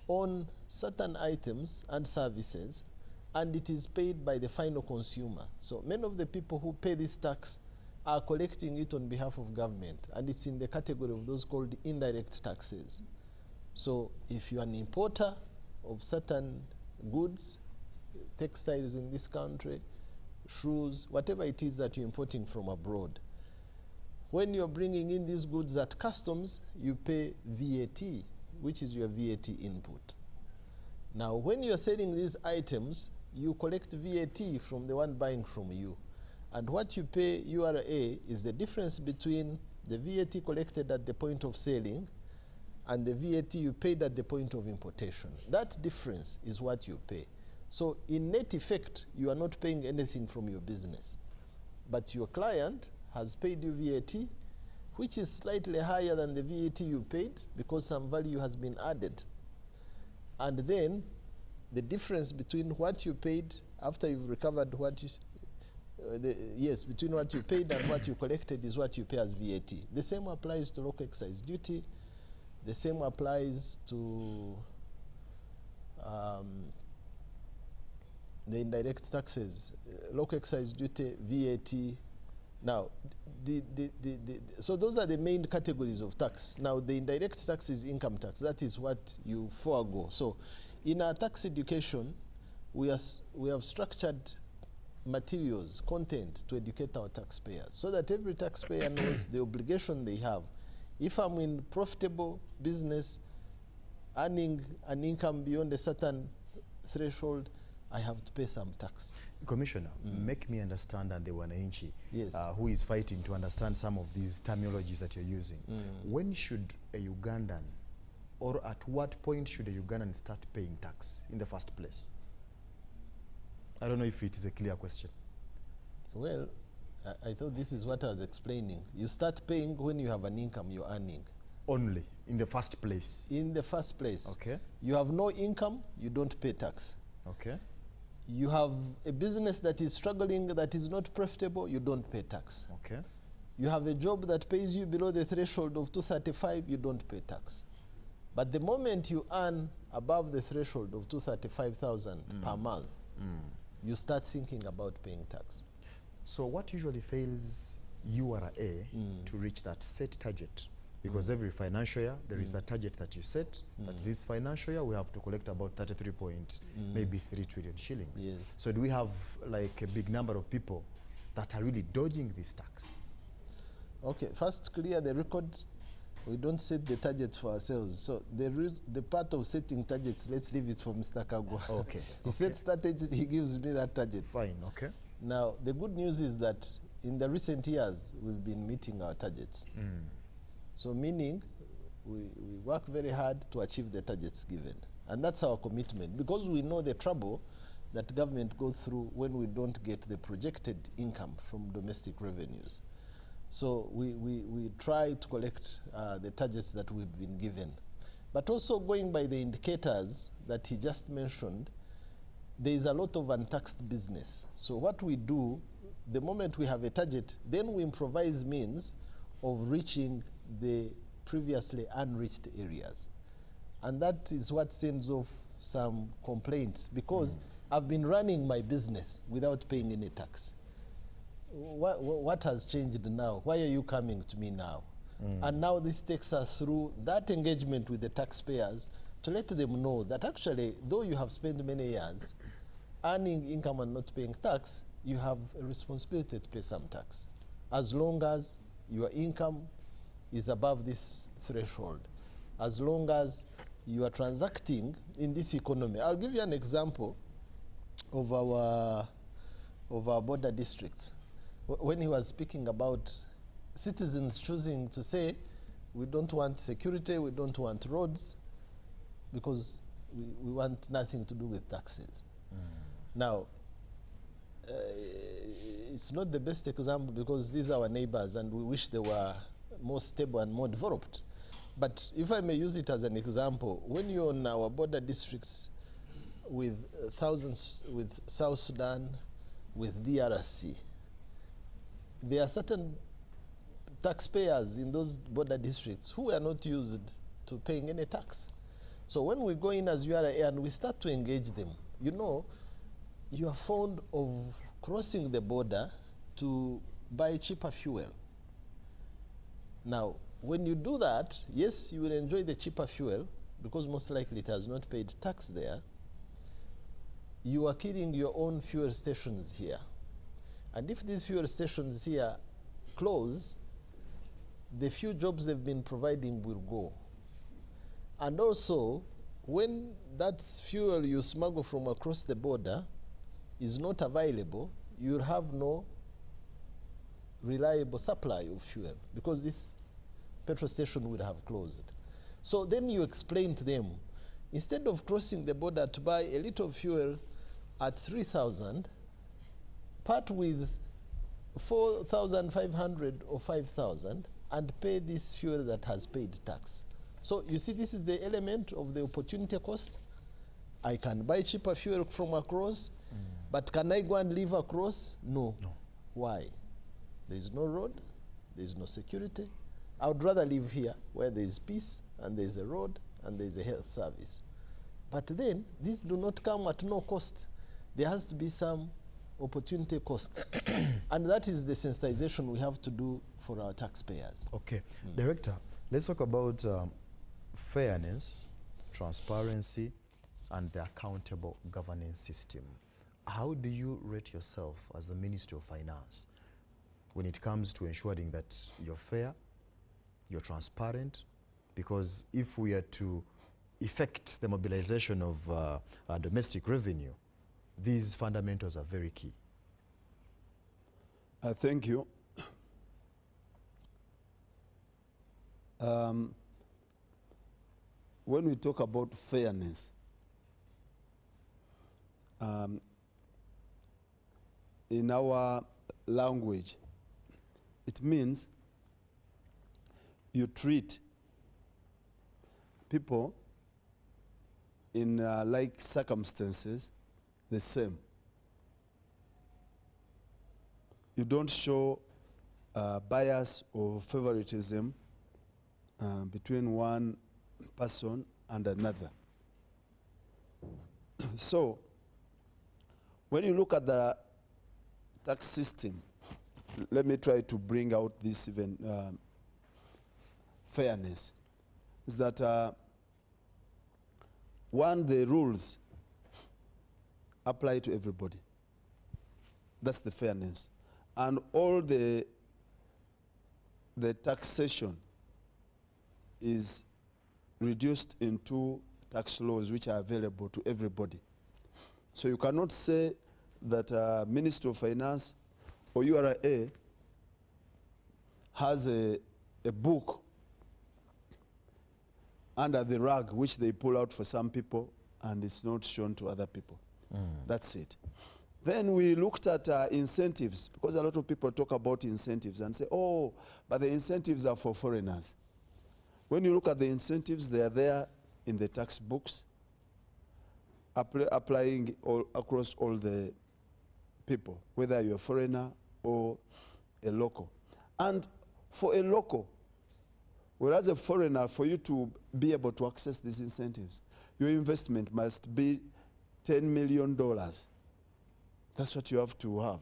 on certain items and services, and it is paid by the final consumer. So many of the people who pay this tax are collecting it on behalf of government, and it's in the category of those called indirect taxes. So if you're an importer of certain goods, textiles in this country, shoes, whatever it is that you're importing from abroad, when you're bringing in these goods at customs, you pay VAT, which is your VAT input. Now, when you're selling these items, you collect VAT from the one buying from you. And what you pay URA is the difference between the VAT collected at the point of selling and the VAT you paid at the point of importation. That difference is what you pay. So in net effect, you are not paying anything from your business. But your client has paid you VAT, which is slightly higher than the VAT you paid because some value has been added. And then the difference between what you paid after you've recovered what you, between what you paid and what you collected is what you pay as VAT. The same applies to local excise duty. The same applies to the indirect taxes, local excise duty, VAT. Now, so those are the main categories of tax. Now, the indirect tax is income tax. That is what you forego. So, in our tax education, we have structured materials, content to educate our taxpayers so that every taxpayer knows the obligation they have. If I'm in profitable business, earning an income beyond a certain threshold, I have to pay some tax. Commissioner, make me understand, and the wananchi, yes, who is fighting to understand some of these terminologies that you're using. When should a Ugandan, or at what point should a Ugandan start paying tax in the first place? I don't know if it is a clear question. Well, I thought this is what I was explaining. You start paying when you have an income you're earning. Only, in the first place? In the first place. Okay. You have no income, you don't pay tax. Okay. You have a business that is struggling, that is not profitable, you don't pay tax. Okay. You have a job that pays you below the threshold of 235, you don't pay tax. But the moment you earn above the threshold of 235,000 per month, you start thinking about paying tax. So what usually fails URA to reach that set target Because every financial year, there is a target that you set, that this financial year we have to collect about 33 point, maybe 3 trillion shillings. Yes. So do we have like a big number of people that are really dodging this tax? Okay, first clear the record. We don't set the targets for ourselves. So the part of setting targets, let's leave it for Mr. Kagwa. Okay. He sets targets, he gives me that target. Fine, okay. Now, the good news is that in the recent years, we've been meeting our targets. So meaning, we work very hard to achieve the targets given. And that's our commitment, because we know the trouble that government go through when we don't get the projected income from domestic revenues. So we try to collect the targets that we've been given. But also going by the indicators that he just mentioned, there is a lot of untaxed business. So what we do, the moment we have a target, then we improvise means of reaching the previously unreached areas. And that is what sends off some complaints, because I've been running my business without paying any tax. What has changed now? Why are you coming to me now? And now this takes us through that engagement with the taxpayers to let them know that actually, though you have spent many years earning income and not paying tax, you have a responsibility to pay some tax, as long as your income is above this threshold, as long as you are transacting in this economy. I'll give you an example of our border districts. When he was speaking about citizens choosing to say, we don't want security, we don't want roads, because we want nothing to do with taxes. Now, it's not the best example because these are our neighbors and we wish they were more stable and more developed. But if I may use it as an example, when you're on our border districts with thousands, with South Sudan, with DRC, there are certain taxpayers in those border districts who are not used to paying any tax. So when we go in as URA and we start to engage them, you know, you are fond of crossing the border to buy cheaper fuel. Now, when you do that, yes, you will enjoy the cheaper fuel because most likely it has not paid tax there. You are killing your own fuel stations here. And if these fuel stations here close, the few jobs they've been providing will go. And also, when that fuel you smuggle from across the border is not available, you'll have no reliable supply of fuel because this petrol station will have closed. So then you explain to them, instead of crossing the border to buy a little fuel at 3,000, part with 4,500 or 5,000 and pay this fuel that has paid tax. So you see, this is the element of the opportunity cost. I can buy cheaper fuel from across, but can I go and live across? No. Why? There is no road, there is no security. I would rather live here where there is peace and there is a road and there is a health service. But then, these do not come at no cost. There has to be some opportunity cost. And that is the sensitization we have to do for our taxpayers. Okay. Director, let's talk about fairness, transparency, and the accountable governance system. How do you rate yourself as the Ministry of Finance when it comes to ensuring that you're fair, you're transparent? Because if we are to effect the mobilization of our domestic revenue, these fundamentals are very key. Thank you. When we talk about fairness, in our language, it means you treat people in like circumstances the same. You don't show bias or favoritism between one person and another. So, when you look at the tax system, let me try to bring out this even fairness is that one, the rules apply to everybody. That's the fairness. And all the taxation is reduced into tax laws which are available to everybody. So you cannot say that Ministry of Finance or URA has a book under the rug which they pull out for some people and it's not shown to other people. That's it. Then we looked at incentives, because a lot of people talk about incentives and say, oh, but the incentives are for foreigners. When you look at the incentives, they are there in the tax books, applying across all the people, whether you're a foreigner or a local. And for a local, whereas a foreigner, for you to be able to access these incentives, your investment must be $10 million. That's what you have to have.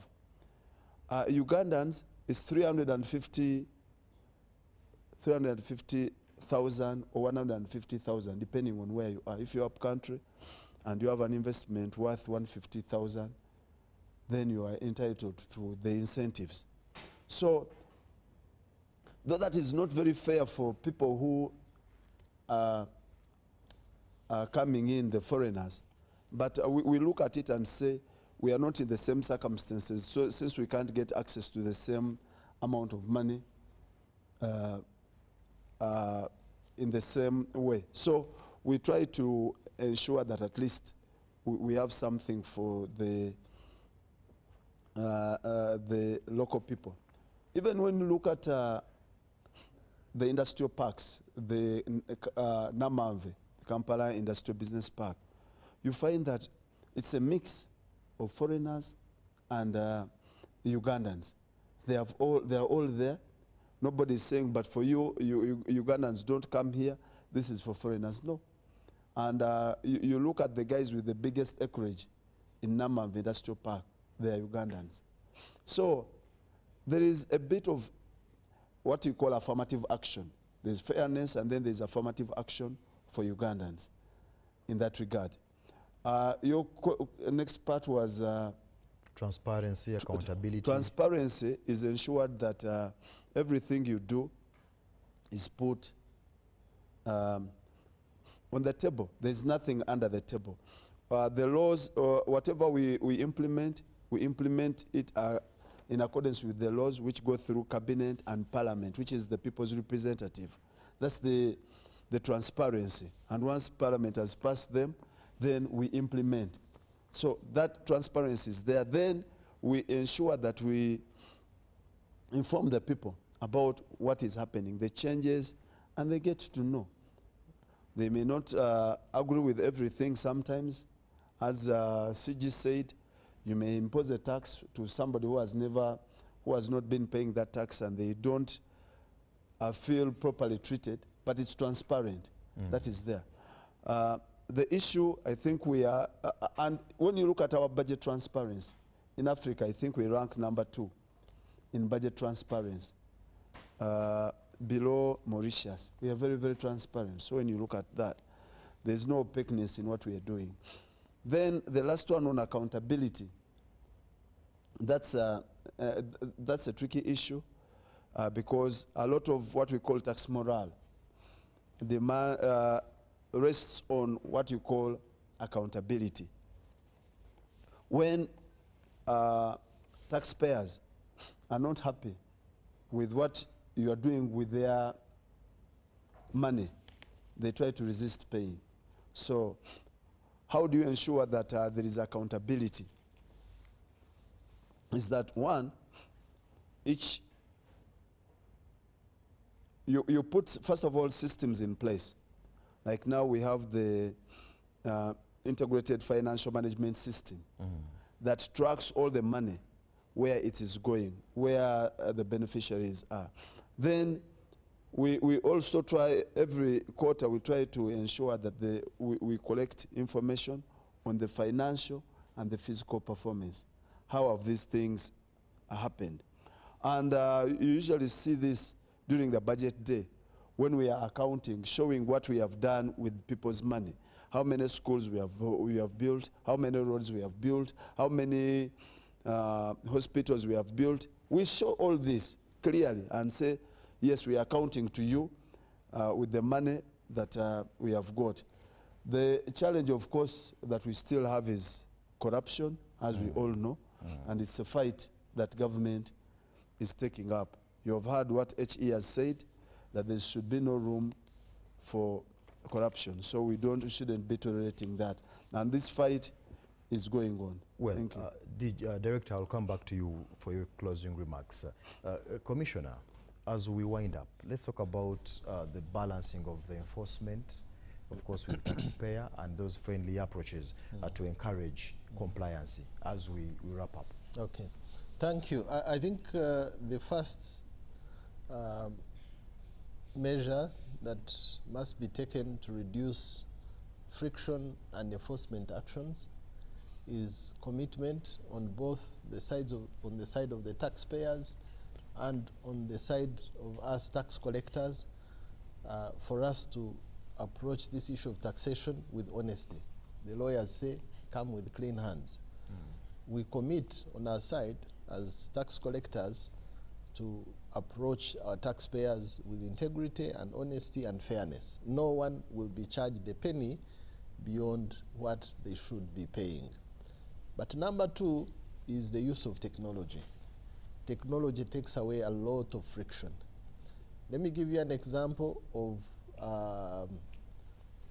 Ugandans is 350,000 or 150,000, depending on where you are. If you're up country and you have an investment worth 150,000, then you are entitled to the incentives. So, though that is not very fair for people who are coming in, the foreigners, but we look at it and say, we are not in the same circumstances, so since we can't get access to the same amount of money in the same way. So we try to ensure that at least we have something for the local people. Even when you look at the industrial parks, the Namamve, Kampala Industrial Business Park, you find that it's a mix of foreigners and Ugandans. They are all there. Nobody's saying, but for you Ugandans don't come here, this is for foreigners. No. And you look at the guys with the biggest acreage in Namamve Industrial Park, they are Ugandans. So there is a bit of what you call affirmative action. There's fairness and then there's affirmative action for Ugandans in that regard. Your next part was transparency, accountability. Transparency is ensured that everything you do is put on the table. There's nothing under the table. The laws, whatever we implement it in accordance with the laws which go through cabinet and parliament, which is the people's representative. That's the transparency. And once parliament has passed them, then we implement. So that transparency is there. Then we ensure that we inform the people about what is happening, the changes, and they get to know. They may not agree with everything sometimes. As CG said, you may impose a tax to somebody who has not been paying that tax and they don't feel properly treated, but it's transparent. That is there. The issue, I think we are, and when you look at our budget transparency, in Africa, I think we rank number 2 in budget transparency, below Mauritius. We are very, very transparent. So when you look at that, there's no opaqueness in what we are doing. Then the last one on accountability, that's a tricky issue because a lot of what we call tax morale, rests on what you call accountability. When taxpayers are not happy with what you are doing with their money, they try to resist paying. So how do you ensure that there is accountability? Is that one, you put, first of all, systems in place. Like now we have the integrated financial management system that tracks all the money, where it is going, where the beneficiaries are. Then we also try, every quarter we try to ensure that we collect information on the financial and the physical performance. How have these things happened? And you usually see this during the budget day, when we are accounting, showing what we have done with people's money. How many schools we have built, how many roads we have built, how many hospitals we have built. We show all this clearly and say, yes, we are accounting to you with the money that we have got. The challenge, of course, that we still have is corruption, as we all know, and it's a fight that government is taking up. You have heard what HE has said, that there should be no room for corruption. So we shouldn't be tolerating that. And this fight is going on. Well, Thank you. Director, I'll come back to you for your closing remarks. Commissioner, as we wind up, let's talk about the balancing of the enforcement, of course, with taxpayer and those friendly approaches to encourage compliance as we wrap up. Okay, thank you. I think the first measure that must be taken to reduce friction and enforcement actions is commitment on both the sides on the side of the taxpayers and on the side of us tax collectors for us to approach this issue of taxation with honesty. The lawyers say, come with clean hands. We commit on our side as tax collectors to approach our taxpayers with integrity and honesty and fairness. No one will be charged a penny beyond what they should be paying. But number two is the use of technology. Technology takes away a lot of friction. Let me give you an example of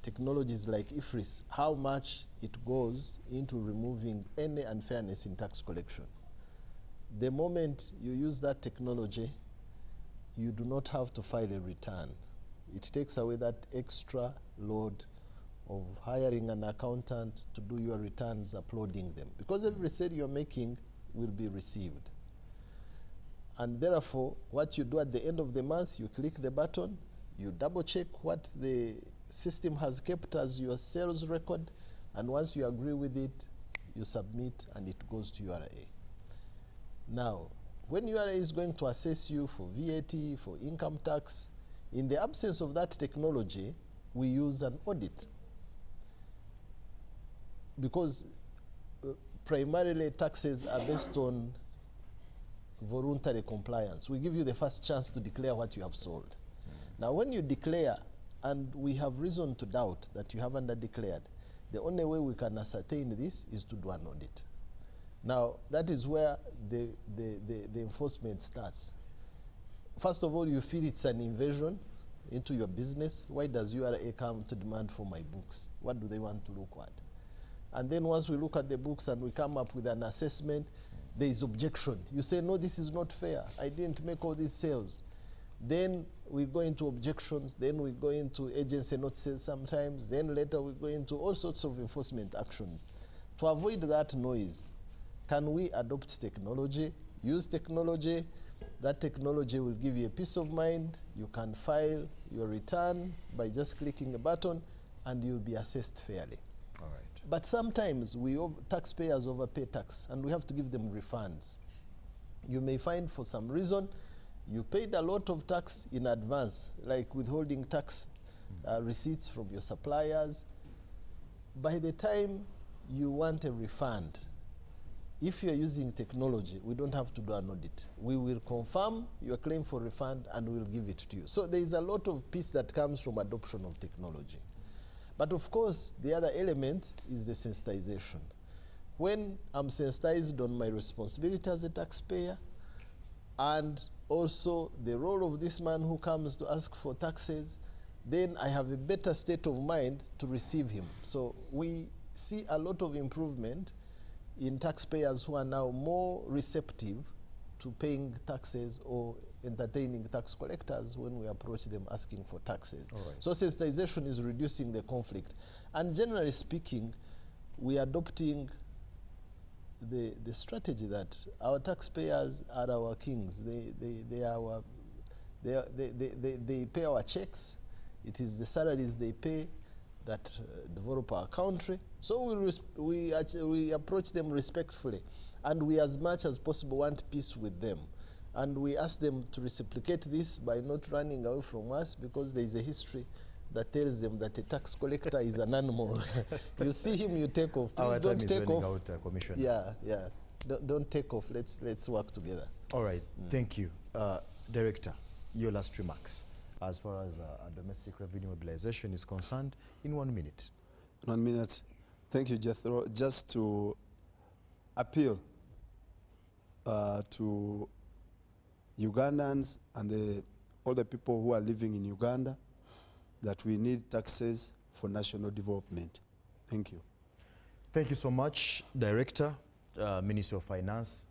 technologies like IFRIS, how much it goes into removing any unfairness in tax collection. The moment you use that technology, you do not have to file a return. It takes away that extra load of hiring an accountant to do your returns, uploading them. Because every sale you're making will be received. And therefore, what you do at the end of the month, you click the button, you double check what the system has kept as your sales record, and once you agree with it, you submit and it goes to URA. Now, when URA is going to assess you for VAT, for income tax, in the absence of that technology, we use an audit. Because primarily taxes are based on voluntary compliance. We give you the first chance to declare what you have sold. Now, when you declare, and we have reason to doubt that you haven't declared, the only way we can ascertain this is to do an audit. Now, that is where the enforcement starts. First of all, you feel it's an invasion into your business. Why does URA come to demand for my books? What do they want to look at? And then once we look at the books and we come up with an assessment, there is objection. You say, no, this is not fair. I didn't make all these sales. Then we go into objections. Then we go into agency notices sometimes. Then later we go into all sorts of enforcement actions. To avoid that noise, can we adopt technology, use technology? That technology will give you a peace of mind. You can file your return by just clicking a button, and you'll be assessed fairly. All right. But sometimes taxpayers overpay tax, and we have to give them refunds. You may find for some reason you paid a lot of tax in advance, like withholding tax receipts from your suppliers. By the time you want a refund, if you're using technology, we don't have to do an audit. We will confirm your claim for refund and we'll give it to you. So there is a lot of peace that comes from adoption of technology. But of course, the other element is the sensitization. When I'm sensitized on my responsibility as a taxpayer, and also the role of this man who comes to ask for taxes, then I have a better state of mind to receive him. So we see a lot of improvement in taxpayers who are now more receptive to paying taxes or entertaining tax collectors when we approach them asking for taxes. All right. So sensitization is reducing the conflict. And generally speaking, we are adopting the strategy that our taxpayers are our kings. They pay our checks. It is the salaries they pay that develop our country. So we approach them respectfully, and we as much as possible want peace with them. And we ask them to reciprocate this by not running away from us, because there is a history that tells them that a tax collector is an animal. You see him, you take off. Please Our don't time is take running off. out, Commissioner. Yeah. Don't take off. Let's work together. All right, thank you. Director, your last remarks as far as domestic revenue mobilization is concerned in 1 minute. 1 minute. Thank you, Jethro. Just to appeal to Ugandans and all the people who are living in Uganda that we need taxes for national development. Thank you. Thank you so much, Director, Minister of Finance.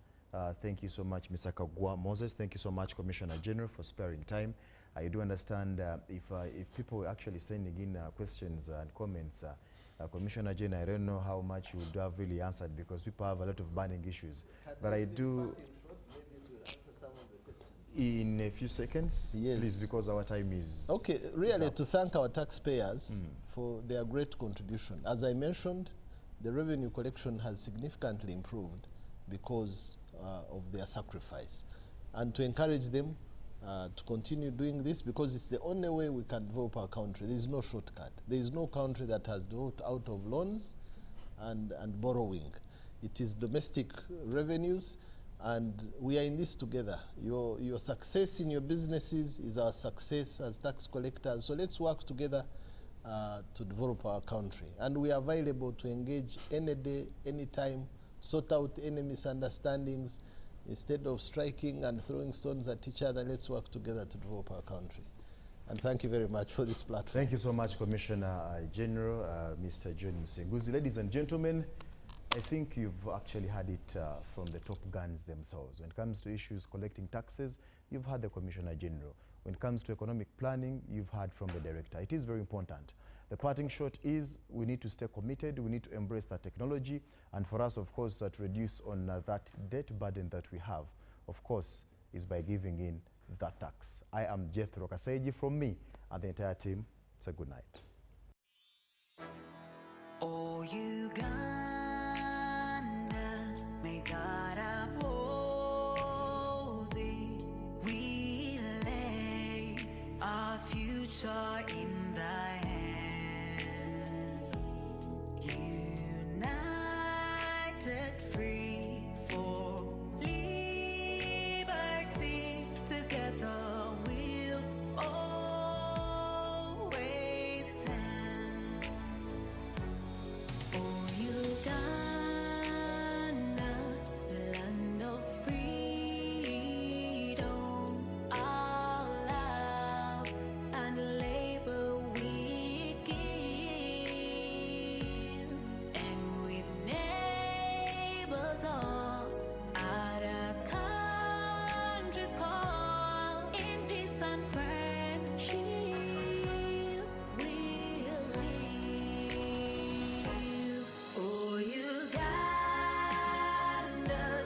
Thank you so much, Mr. Kagwa Moses. Thank you so much, Commissioner General, for sparing time. I do understand if people are actually sending in questions and comments, Commissioner General, I don't know how much you would have really answered, because people have a lot of burning issues. But I do, in a few seconds, yes, please, because our time is okay. Really, to thank our taxpayers for their great contribution. As I mentioned, the revenue collection has significantly improved because of their sacrifice, and to encourage them to continue doing this, because it's the only way we can develop our country. There is no shortcut. There is no country that has developed out of loans and borrowing. It is domestic revenues, and we are in this together. Your success in your businesses is our success as tax collectors. So let's work together to develop our country. And we are available to engage any day, anytime, sort out any misunderstandings. Instead of striking and throwing stones at each other, let's work together to develop our country. And thank you very much for this platform. Thank you so much, Commissioner General, Mr. John Musenguzi. Ladies and gentlemen, I think you've actually had it from the top guns themselves. When it comes to issues collecting taxes, you've had the Commissioner General. When it comes to economic planning, you've heard from the Director. It is very important. The parting shot is we need to stay committed, we need to embrace that technology, and for us, of course, to reduce on that debt burden that we have, of course, is by giving in that tax. I am Jethro Kaseji. From me and the entire team, it's a good night. Oh, Uganda, may God uphold thee. We lay our future in thy hand. United, free for liberty, together we'll always stand. Oh, Uganda, the land of freedom, our love and labor we give, and with neighbors all at our country's call, in peace and friendship we'll live. Oh, Uganda,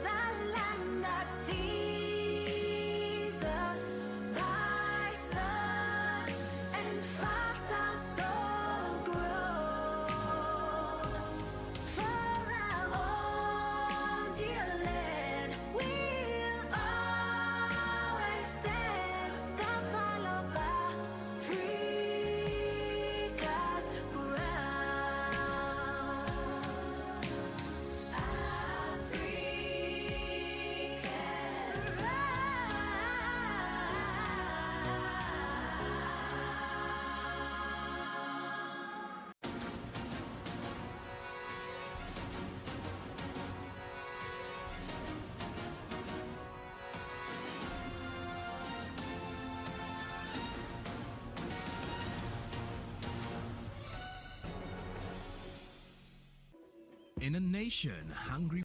the land that feeds us, thy son and fox our soul grown. For our own dear land, we'll always stand. The pile of Africa's crown. In a nation hungry